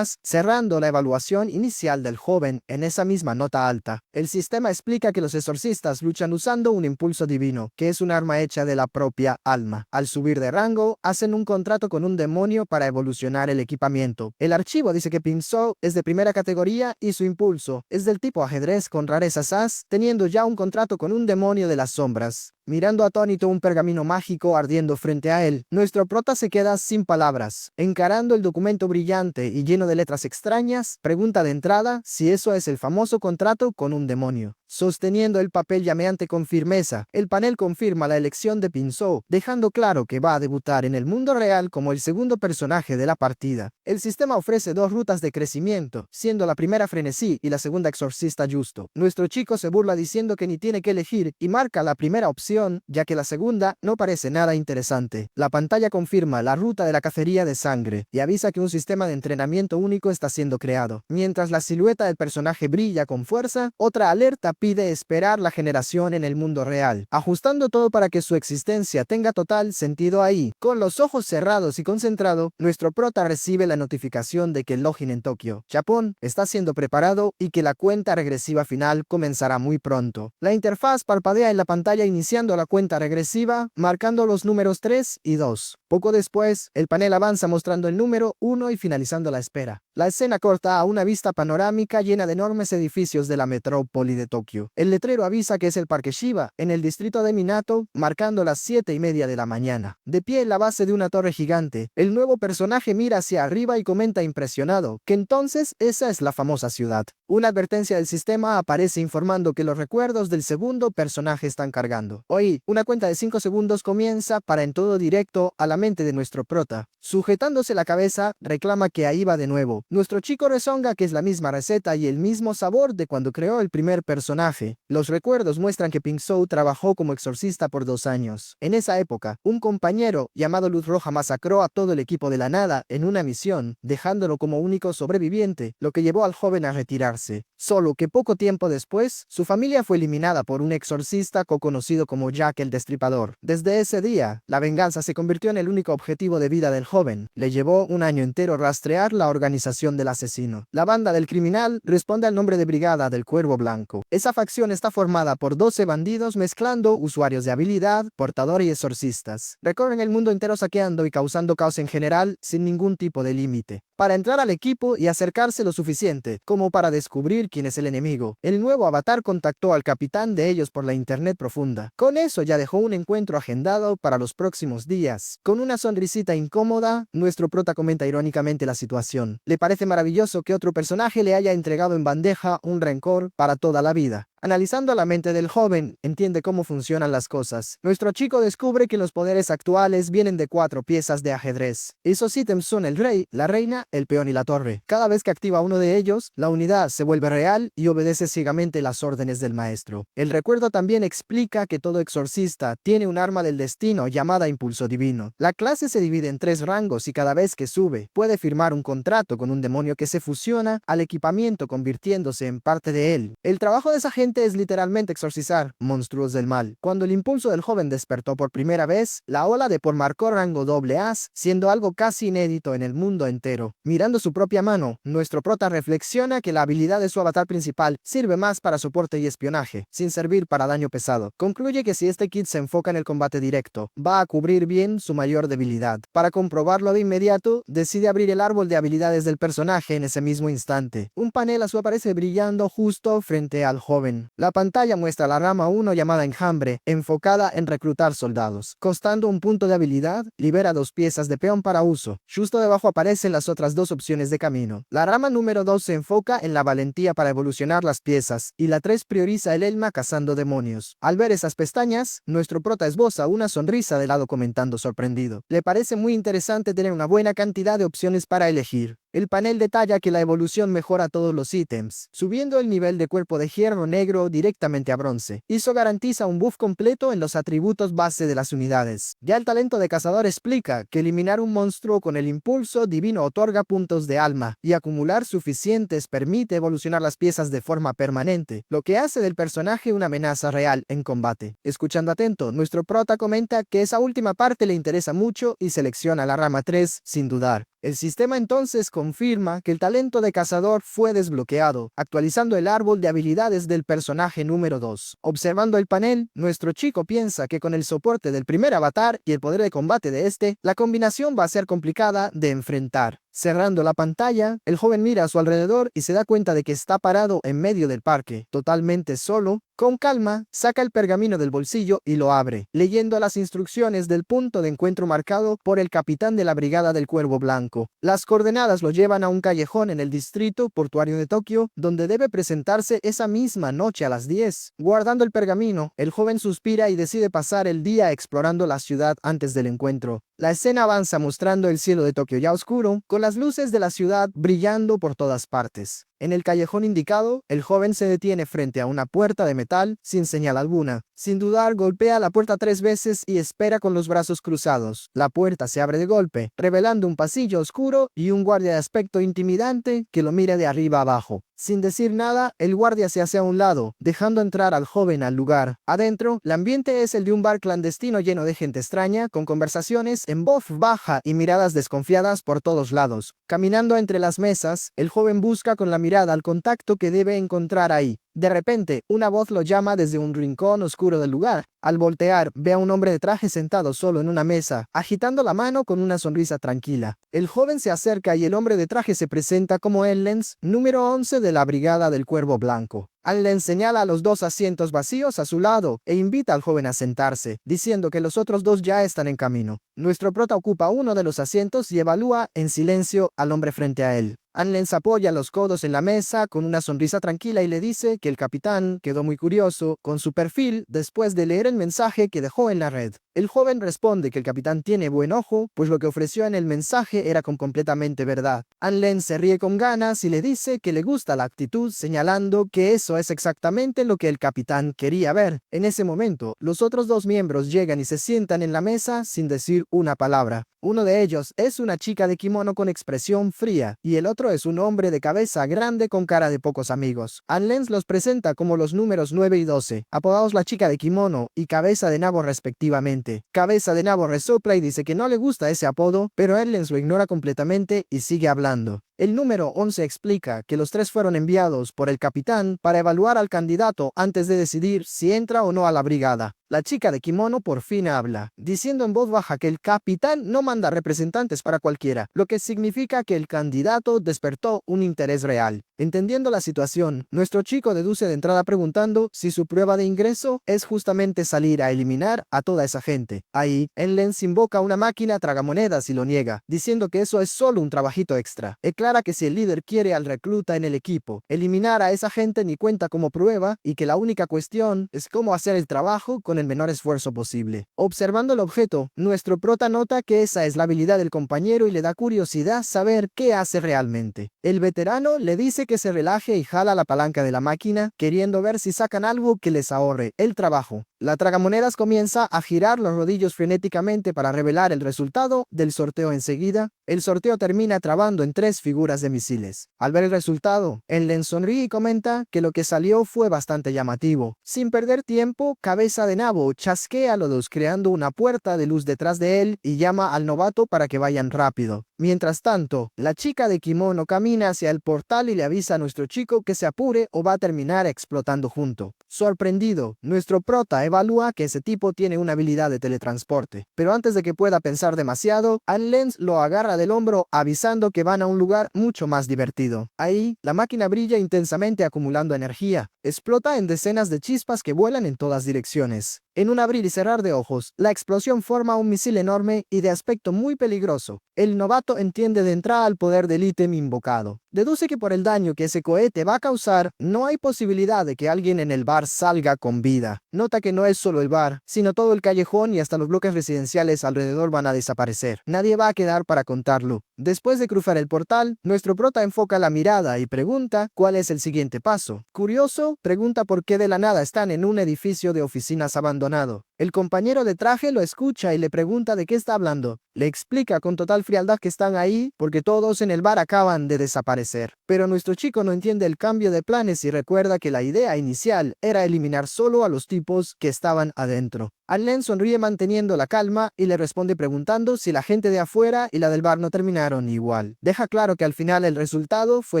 cerrando la evaluación inicial del joven en esa misma nota alta. El sistema explica que los exorcistas luchan usando un impulso divino, que es un arma hecha de la propia alma. Al subir de rango, hacen un contrato con un demonio para evolucionar el equipamiento. El archivo dice que Ping Zhou es de primera categoría y su impulso es del tipo ajedrez con rarezas As, teniendo ya un contrato con un demonio de las sombras. Mirando atónito un pergamino mágico ardiendo frente a él, nuestro prota se queda sin palabras. Encarando el documento brillante y lleno de letras extrañas, pregunta de entrada si eso es el famoso contrato con un demonio. Sosteniendo el papel llameante con firmeza, el panel confirma la elección de Pinzou, dejando claro que va a debutar en el mundo real como el segundo personaje de la partida. El sistema ofrece dos rutas de crecimiento, siendo la primera frenesí y la segunda exorcista justo. Nuestro chico se burla diciendo que ni tiene que elegir y marca la primera opción, ya que la segunda no parece nada interesante. La pantalla confirma la ruta de la cacería de sangre y avisa que un sistema de entrenamiento único está siendo creado. Mientras la silueta del personaje brilla con fuerza, otra alerta pide esperar la generación en el mundo real, ajustando todo para que su existencia tenga total sentido ahí. Con los ojos cerrados y concentrado, nuestro prota recibe la notificación de que el login en Tokio, Japón, está siendo preparado y que la cuenta regresiva final comenzará muy pronto. La interfaz parpadea en la pantalla iniciando la cuenta regresiva, marcando los números 3 y 2. Poco después, el panel avanza mostrando el número 1 y finalizando la espera. La escena corta a una vista panorámica llena de enormes edificios de la metrópoli de Tokio. El letrero avisa que es el Parque Shiba, en el distrito de Minato, marcando las 7:30 de la mañana. De pie en la base de una torre gigante, el nuevo personaje mira hacia arriba y comenta impresionado que entonces esa es la famosa ciudad. Una advertencia del sistema aparece informando que los recuerdos del segundo personaje están cargando. Hoy, una cuenta de 5 segundos comienza para en todo directo a la mente de nuestro prota. Sujetándose la cabeza, reclama que ahí va de nuevo. Nuestro chico rezonga que es la misma receta y el mismo sabor de cuando creó el primer personaje. Los recuerdos muestran que Pinzou trabajó como exorcista por 2 años. En esa época, un compañero llamado Luz Roja masacró a todo el equipo de la nada en una misión, dejándolo como único sobreviviente, lo que llevó al joven a retirarse. Solo que poco tiempo después, su familia fue eliminada por un exorcista conocido como Jack el Destripador. Desde ese día, la venganza se convirtió en el único objetivo de vida del joven. Le llevó un año entero rastrear la organización del asesino. La banda del criminal responde al nombre de Brigada del Cuervo Blanco. Esa facción está formada por 12 bandidos mezclando usuarios de habilidad, portador y exorcistas. Recorren el mundo entero saqueando y causando caos en general sin ningún tipo de límite. Para entrar al equipo y acercarse lo suficiente como para descubrir quién es el enemigo, el nuevo avatar contactó al capitán de ellos por la internet profunda. Con eso ya dejó un encuentro agendado para los próximos días. Con una sonrisita incómoda, nuestro prota comenta irónicamente la situación. Le parece maravilloso que otro personaje le haya entregado en bandeja un rencor para toda la vida. Analizando la mente del joven, entiende cómo funcionan las cosas. Nuestro chico descubre que los poderes actuales vienen de 4 piezas de ajedrez. Esos ítems son el rey, la reina, el peón y la torre. Cada vez que activa uno de ellos, la unidad se vuelve real y obedece ciegamente las órdenes del maestro. El recuerdo también explica que todo exorcista tiene un arma del destino llamada impulso divino. La clase se divide en 3 rangos y cada vez que sube, puede firmar un contrato con un demonio que se fusiona al equipamiento convirtiéndose en parte de él. El trabajo de esa gente es literalmente exorcizar monstruos del mal. Cuando el impulso del joven despertó por primera vez, la ola de por marcó rango AA, siendo algo casi inédito en el mundo entero. Mirando su propia mano, nuestro prota reflexiona que la habilidad de su avatar principal sirve más para soporte y espionaje, sin servir para daño pesado. Concluye que si este kit se enfoca en el combate directo, va a cubrir bien su mayor debilidad. Para comprobarlo de inmediato, decide abrir el árbol de habilidades del personaje en ese mismo instante. Un panel azul aparece brillando justo frente al joven. La pantalla muestra la rama 1 llamada Enjambre, enfocada en reclutar soldados. Costando un punto de habilidad, libera 2 piezas de peón para uso. Justo debajo aparecen las otras 2 opciones de camino. La rama número 2 se enfoca en la valentía para evolucionar las piezas, y la 3 prioriza el elma cazando demonios. Al ver esas pestañas, nuestro prota esboza una sonrisa de lado comentando sorprendido. Le parece muy interesante tener una buena cantidad de opciones para elegir. El panel detalla que la evolución mejora todos los ítems, subiendo el nivel de cuerpo de hierro negro directamente a bronce. Eso garantiza un buff completo en los atributos base de las unidades. Ya el talento de cazador explica que eliminar un monstruo con el impulso divino otorga puntos de alma, y acumular suficientes permite evolucionar las piezas de forma permanente, lo que hace del personaje una amenaza real en combate. Escuchando atento, nuestro prota comenta que esa última parte le interesa mucho y selecciona la rama 3 sin dudar. El sistema entonces confirma que el talento de cazador fue desbloqueado, actualizando el árbol de habilidades del personaje número 2. Observando el panel, nuestro chico piensa que con el soporte del primer avatar y el poder de combate de este, la combinación va a ser complicada de enfrentar. Cerrando la pantalla, el joven mira a su alrededor y se da cuenta de que está parado en medio del parque, totalmente solo. Con calma, saca el pergamino del bolsillo y lo abre, leyendo las instrucciones del punto de encuentro marcado por el capitán de la Brigada del Cuervo Blanco. Las coordenadas lo llevan a un callejón en el distrito portuario de Tokio, donde debe presentarse esa misma noche a las 10. Guardando el pergamino, el joven suspira y decide pasar el día explorando la ciudad antes del encuentro. La escena avanza mostrando el cielo de Tokio ya oscuro, con las luces de la ciudad brillando por todas partes. En el callejón indicado, el joven se detiene frente a una puerta de metal sin señal alguna. Sin dudar, golpea la puerta 3 veces y espera con los brazos cruzados. La puerta se abre de golpe, revelando un pasillo oscuro y un guardia de aspecto intimidante que lo mira de arriba abajo. Sin decir nada, el guardia se hace a un lado, dejando entrar al joven al lugar. Adentro, el ambiente es el de un bar clandestino lleno de gente extraña, con conversaciones en voz baja y miradas desconfiadas por todos lados. Caminando entre las mesas, el joven busca con la mirada al contacto que debe encontrar ahí. De repente, una voz lo llama desde un rincón oscuro del lugar. Al voltear, ve a un hombre de traje sentado solo en una mesa, agitando la mano con una sonrisa tranquila. El joven se acerca y el hombre de traje se presenta como Lenz, número 11 de la Brigada del Cuervo Blanco. Lenz señala los 2 asientos vacíos a su lado e invita al joven a sentarse, diciendo que los otros 2 ya están en camino. Nuestro prota ocupa uno de los asientos y evalúa en silencio al hombre frente a él. Lenz apoya los codos en la mesa con una sonrisa tranquila y le dice que el capitán quedó muy curioso con su perfil después de leer el mensaje que dejó en la red. El joven responde que el capitán tiene buen ojo, pues lo que ofreció en el mensaje era con completamente verdad. Lenz se ríe con ganas y le dice que le gusta la actitud, señalando que eso es exactamente lo que el capitán quería ver. En ese momento, los otros 2 miembros llegan y se sientan en la mesa sin decir una palabra. Uno de ellos es una chica de kimono con expresión fría y el otro es un hombre de cabeza grande con cara de pocos amigos. Lenz los presenta como los números 9 y 12, apodados la chica de kimono y cabeza de nabo respectivamente. Cabeza de nabo resopla y dice que no le gusta ese apodo, pero Lenz lo ignora completamente y sigue hablando. El número 11 explica que los 3 fueron enviados por el capitán para evaluar al candidato antes de decidir si entra o no a la brigada. La chica de kimono por fin habla, diciendo en voz baja que el capitán no manda representantes para cualquiera, lo que significa que el candidato despertó un interés real. Entendiendo la situación, nuestro chico deduce de entrada preguntando si su prueba de ingreso es justamente salir a eliminar a toda esa gente. Ahí, Lenz invoca una máquina tragamonedas y lo niega, diciendo que eso es solo un trabajito extra. Aclara que si el líder quiere al recluta en el equipo, eliminar a esa gente ni cuenta como prueba y que la única cuestión es cómo hacer el trabajo con el menor esfuerzo posible. Observando el objeto, nuestro prota nota que esa es la habilidad del compañero y le da curiosidad saber qué hace realmente. El veterano le dice que se relaje y jala la palanca de la máquina, queriendo ver si sacan algo que les ahorre el trabajo. La tragamonedas comienza a girar los rodillos frenéticamente para revelar el resultado del sorteo enseguida. El sorteo termina trabando en 3 figuras de misiles. Al ver el resultado, Lenz sonríe y comenta que lo que salió fue bastante llamativo. Sin perder tiempo, Cabeza de Nabo chasquea a los 2 creando una puerta de luz detrás de él y llama al novato para que vayan rápido. Mientras tanto, la chica de kimono camina hacia el portal y le avisa a nuestro chico que se apure o va a terminar explotando junto. Sorprendido, nuestro prota evalúa que ese tipo tiene una habilidad de teletransporte, pero antes de que pueda pensar demasiado, Lenz lo agarra del hombro avisando que van a un lugar mucho más divertido. Ahí, la máquina brilla intensamente acumulando energía. Explota en decenas de chispas que vuelan en todas direcciones. En un abrir y cerrar de ojos, la explosión forma un misil enorme y de aspecto muy peligroso. El novato entiende de entrada el poder del ítem invocado. Deduce que por el daño que ese cohete va a causar, no hay posibilidad de que alguien en el bar salga con vida. Nota que no es solo el bar, sino todo el callejón y hasta los bloques residenciales alrededor van a desaparecer. Nadie va a quedar para contarlo. Después de cruzar el portal, nuestro prota enfoca la mirada y pregunta cuál es el siguiente paso. Curioso, pregunta por qué de la nada están en un edificio de oficinas abandonado. El compañero de traje lo escucha y le pregunta de qué está hablando. Le explica con total frialdad que están ahí porque todos en el bar acaban de desaparecer. Pero nuestro chico no entiende el cambio de planes y recuerda que la idea inicial era eliminar solo a los tipos que estaban adentro. Lenz sonríe manteniendo la calma y le responde preguntando si la gente de afuera y la del bar no terminaron igual. Deja claro que al final el resultado fue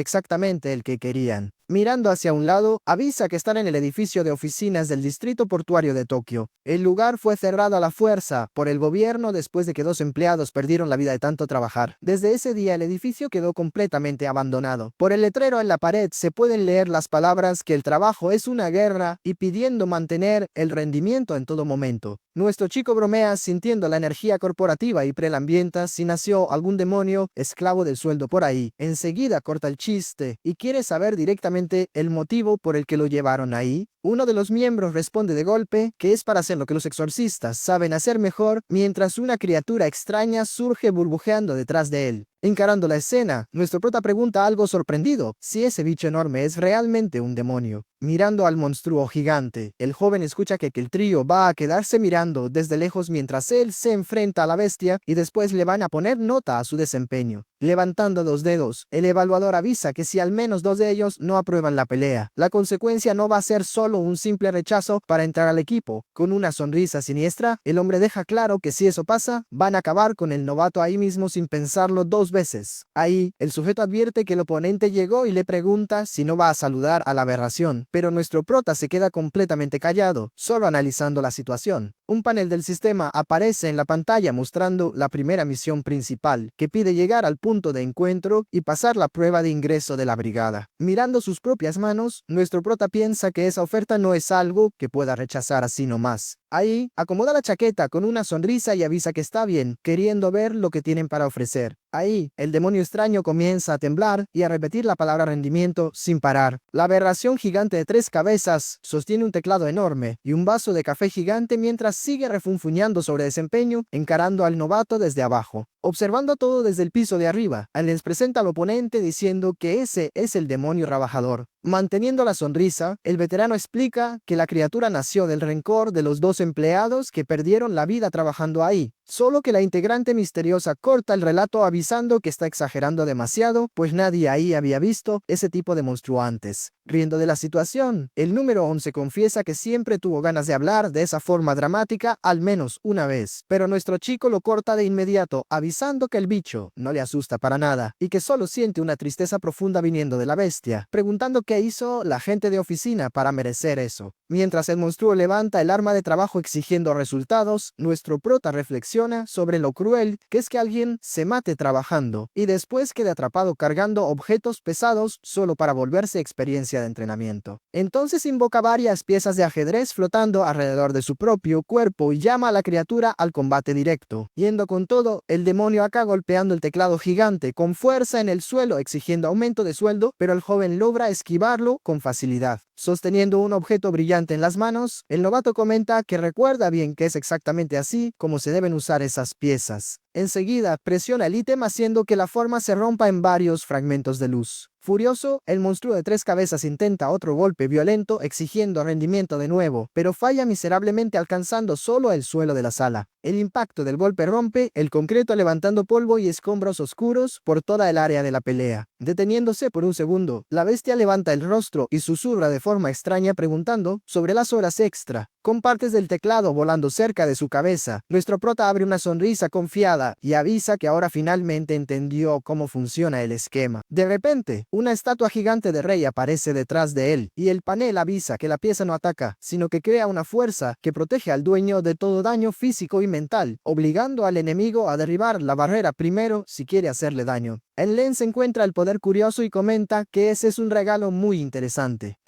exactamente el que querían. Mirando hacia un lado, avisa que están en el edificio de oficinas del distrito portuario de Tokio. El lugar fue cerrado a la fuerza por el gobierno después de que 2 empleados perdieron la vida de tanto trabajar. Desde ese día el edificio quedó completamente abandonado. Por el letrero en la pared se pueden leer las palabras que el trabajo es una guerra y pidiendo mantener el rendimiento en todo momento. Nuestro chico bromea sintiendo la energía corporativa y prelambienta si nació algún demonio esclavo del sueldo por ahí. Enseguida corta el chiste y quiere saber directamente el motivo por el que lo llevaron ahí. Uno de los miembros responde de golpe que es para hacer lo que los exorcistas saben hacer mejor, mientras una criatura extraña surge burbujeando detrás de él. Encarando la escena, nuestro prota pregunta algo sorprendido si ese bicho enorme es realmente un demonio. Mirando al monstruo gigante, el joven escucha que el trío va a quedarse mirando desde lejos mientras él se enfrenta a la bestia y después le van a poner nota a su desempeño. Levantando los dedos, el evaluador avisa que si al menos 2 de ellos no aprueban la pelea, la consecuencia no va a ser solo un simple rechazo para entrar al equipo. Con una sonrisa siniestra, el hombre deja claro que si eso pasa, van a acabar con el novato ahí mismo sin pensarlo 2 veces. Ahí, el sujeto advierte que el oponente llegó y le pregunta si no va a saludar a la aberración, pero nuestro prota se queda completamente callado, solo analizando la situación. Un panel del sistema aparece en la pantalla mostrando la primera misión principal, que pide llegar al punto de encuentro y pasar la prueba de ingreso de la brigada. Mirando sus propias manos, nuestro prota piensa que esa oferta no es algo que pueda rechazar así nomás. Ahí, acomoda la chaqueta con una sonrisa y avisa que está bien, queriendo ver lo que tienen para ofrecer. Ahí, el demonio extraño comienza a temblar y a repetir la palabra rendimiento sin parar. La aberración gigante de 3 cabezas sostiene un teclado enorme y un vaso de café gigante mientras sigue refunfuñando sobre desempeño, encarando al novato desde abajo. Observando todo desde el piso de arriba, les presenta al oponente diciendo que ese es el demonio trabajador. Manteniendo la sonrisa, el veterano explica que la criatura nació del rencor de los 2 empleados que perdieron la vida trabajando ahí. Solo que la integrante misteriosa corta el relato avisando que está exagerando demasiado, pues nadie ahí había visto ese tipo de monstruo antes. Riendo de la situación, el número 11 confiesa que siempre tuvo ganas de hablar de esa forma dramática al menos una vez, pero nuestro chico lo corta de inmediato, avisando que el bicho no le asusta para nada y que solo siente una tristeza profunda viniendo de la bestia, preguntando qué hizo la gente de oficina para merecer eso. Mientras el monstruo levanta el arma de trabajo exigiendo resultados, nuestro prota reflexiona sobre lo cruel que es que alguien se mate trabajando y después quede atrapado cargando objetos pesados solo para volverse experiencia de entrenamiento. Entonces invoca varias piezas de ajedrez flotando alrededor de su propio cuerpo y llama a la criatura al combate directo. Yendo con todo, el demonio acá golpeando el teclado gigante con fuerza en el suelo exigiendo aumento de sueldo, pero el joven logra esquivarlo con facilidad. Sosteniendo un objeto brillante en las manos, el novato comenta que recuerda bien que es exactamente así como se deben usar esas piezas. Enseguida presiona el ítem haciendo que la forma se rompa en varios fragmentos de luz. Furioso, el monstruo de 3 cabezas intenta otro golpe violento exigiendo rendimiento de nuevo, pero falla miserablemente alcanzando solo el suelo de la sala. El impacto del golpe rompe el concreto levantando polvo y escombros oscuros por toda el área de la pelea. Deteniéndose por un segundo, la bestia levanta el rostro y susurra de forma extraña preguntando sobre las horas extra. Con partes del teclado volando cerca de su cabeza, nuestro prota abre una sonrisa confiada y avisa que ahora finalmente entendió cómo funciona el esquema. De repente, una estatua gigante de rey aparece detrás de él y el panel avisa que la pieza no ataca, sino que crea una fuerza que protege al dueño de todo daño físico y mental, obligando al enemigo a derribar la barrera primero si quiere hacerle daño. En Lens encuentra el poder curioso y comenta que ese es un regalo muy interesante.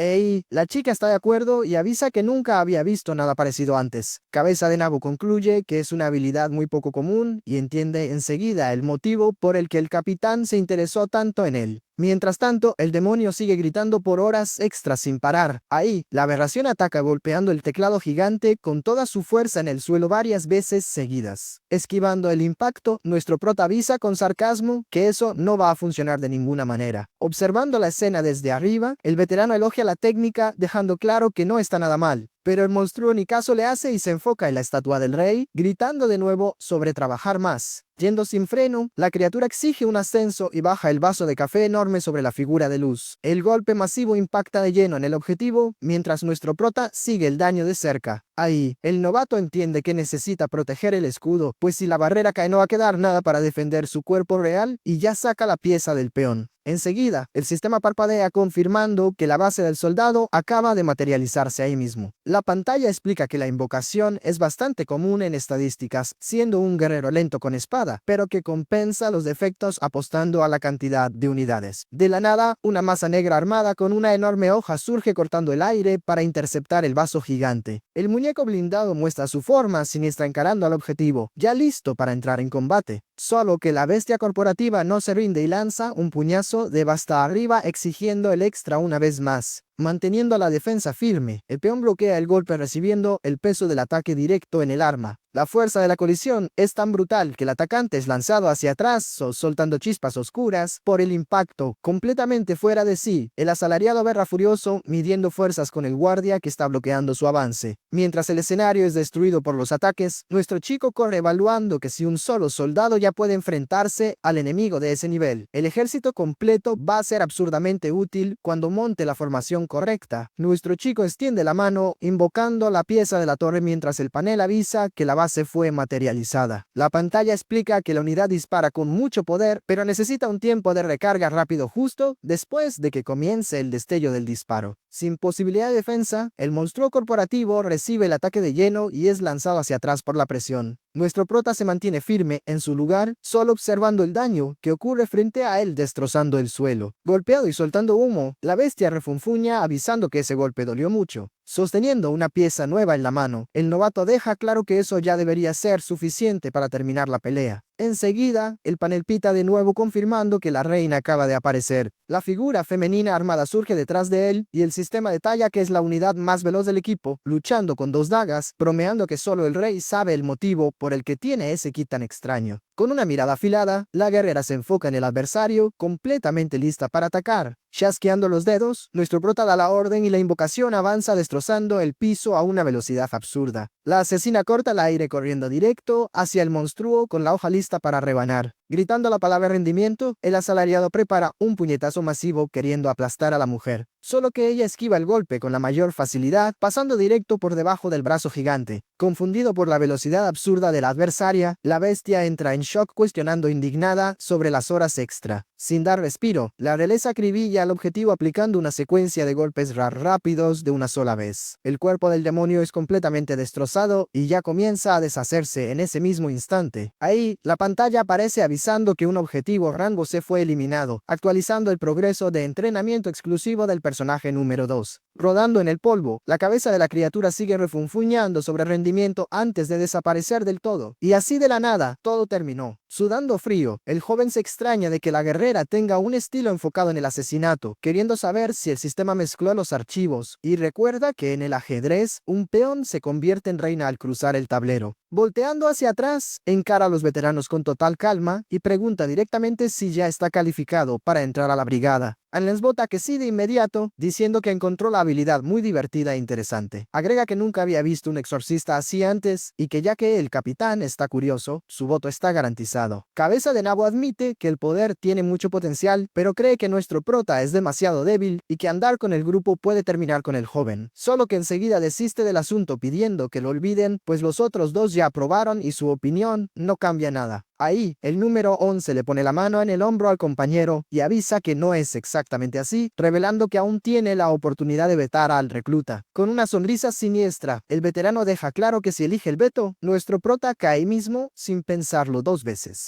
La chica está de acuerdo y avisa que nunca había visto nada parecido antes. Cabeza de Nabo concluye que es una habilidad muy poco común y entiende enseguida el motivo por el que el capitán se interesó tanto en él. Mientras tanto, el demonio sigue gritando por horas extras sin parar. Ahí, la aberración ataca golpeando el teclado gigante con toda su fuerza en el suelo varias veces seguidas. Esquivando el impacto, nuestro prota avisa con sarcasmo que eso no va a funcionar de ninguna manera. Observando la escena desde arriba, el veterano elogia la técnica dejando claro que no está nada mal. Pero el monstruo ni caso le hace y se enfoca en la estatua del rey, gritando de nuevo sobre trabajar más. Yendo sin freno, la criatura exige un ascenso y baja el vaso de café enorme sobre la figura de luz. El golpe masivo impacta de lleno en el objetivo, mientras nuestro prota sigue el daño de cerca. Ahí, el novato entiende que necesita proteger el escudo, pues si la barrera cae no va a quedar nada para defender su cuerpo real y ya saca la pieza del peón. Enseguida, el sistema parpadea confirmando que la base del soldado acaba de materializarse ahí mismo. La pantalla explica que la invocación es bastante común en estadísticas, siendo un guerrero lento con espada, pero que compensa los defectos apostando a la cantidad de unidades. De la nada, una masa negra armada con una enorme hoja surge cortando el aire para interceptar el vaso gigante. El muñeco blindado muestra su forma siniestra encarando al objetivo, ya listo para entrar en combate. Solo que la bestia corporativa no se rinde y lanza un puñazo de basta arriba exigiendo el extra una vez más. Manteniendo la defensa firme, el peón bloquea el golpe recibiendo el peso del ataque directo en el arma. La fuerza de la colisión es tan brutal que el atacante es lanzado hacia atrás, soltando chispas oscuras por el impacto, completamente fuera de sí. El asalariado berra furioso, midiendo fuerzas con el guardia que está bloqueando su avance. Mientras el escenario es destruido por los ataques, nuestro chico corre evaluando que si un solo soldado ya puede enfrentarse al enemigo de ese nivel. El ejército completo va a ser absurdamente útil cuando monte la formación correcta. Nuestro chico extiende la mano, invocando la pieza de la torre mientras el panel avisa que la base fue materializada. La pantalla explica que la unidad dispara con mucho poder, pero necesita un tiempo de recarga rápido justo después de que comience el destello del disparo. Sin posibilidad de defensa, el monstruo corporativo recibe el ataque de lleno y es lanzado hacia atrás por la presión. Nuestro prota se mantiene firme en su lugar, solo observando el daño que ocurre frente a él destrozando el suelo. Golpeado y soltando humo, la bestia refunfuña avisando que ese golpe dolió mucho. Sosteniendo una pieza nueva en la mano, el novato deja claro que eso ya debería ser suficiente para terminar la pelea. Enseguida, el panel pita de nuevo confirmando que la reina acaba de aparecer. La figura femenina armada surge detrás de él y el sistema detalla que es la unidad más veloz del equipo, luchando con 2 dagas, bromeando que solo el rey sabe el motivo por el que tiene ese kit tan extraño. Con una mirada afilada, la guerrera se enfoca en el adversario, completamente lista para atacar. Chasqueando los dedos, nuestro prota da la orden y la invocación avanza destrozando el piso a una velocidad absurda. La asesina corta el aire corriendo directo hacia el monstruo con la hoja lista para rebanar. Gritando la palabra rendimiento, el asalariado prepara un puñetazo masivo queriendo aplastar a la mujer. Solo que ella esquiva el golpe con la mayor facilidad, pasando directo por debajo del brazo gigante. Confundido por la velocidad absurda de la adversaria, la bestia entra en shock cuestionando indignada sobre las horas extra. Sin dar respiro, la realeza acribilla al objetivo aplicando una secuencia de golpes rápidos de una sola vez. El cuerpo del demonio es completamente destrozado y ya comienza a deshacerse en ese mismo instante. Ahí, la pantalla aparece avisando que un objetivo rango C fue eliminado, actualizando el progreso de entrenamiento exclusivo del personaje número 2. Rodando en el polvo, la cabeza de la criatura sigue refunfuñando sobre rendimiento antes de desaparecer del todo. Y así de la nada, todo terminó. Sudando frío, el joven se extraña de que la guerrera tenga un estilo enfocado en el asesinato, queriendo saber si el sistema mezcló los archivos, y recuerda que en el ajedrez, un peón se convierte en reina al cruzar el tablero. Volteando hacia atrás, encara a los veteranos con total calma y pregunta directamente si ya está calificado para entrar a la brigada. Les vota que sí de inmediato, diciendo que encontró la habilidad muy divertida e interesante. Agrega que nunca había visto un exorcista así antes y que ya que el capitán está curioso, su voto está garantizado. Cabeza de Nabo admite que el poder tiene mucho potencial, pero cree que nuestro prota es demasiado débil y que andar con el grupo puede terminar con el joven. Solo que enseguida desiste del asunto pidiendo que lo olviden, pues los otros dos ya aprobaron y su opinión no cambia nada. Ahí, el número 11 le pone la mano en el hombro al compañero y avisa que no es exactamente así, revelando que aún tiene la oportunidad de vetar al recluta. Con una sonrisa siniestra, el veterano deja claro que si elige el veto, nuestro prota cae mismo sin pensarlo 2 veces.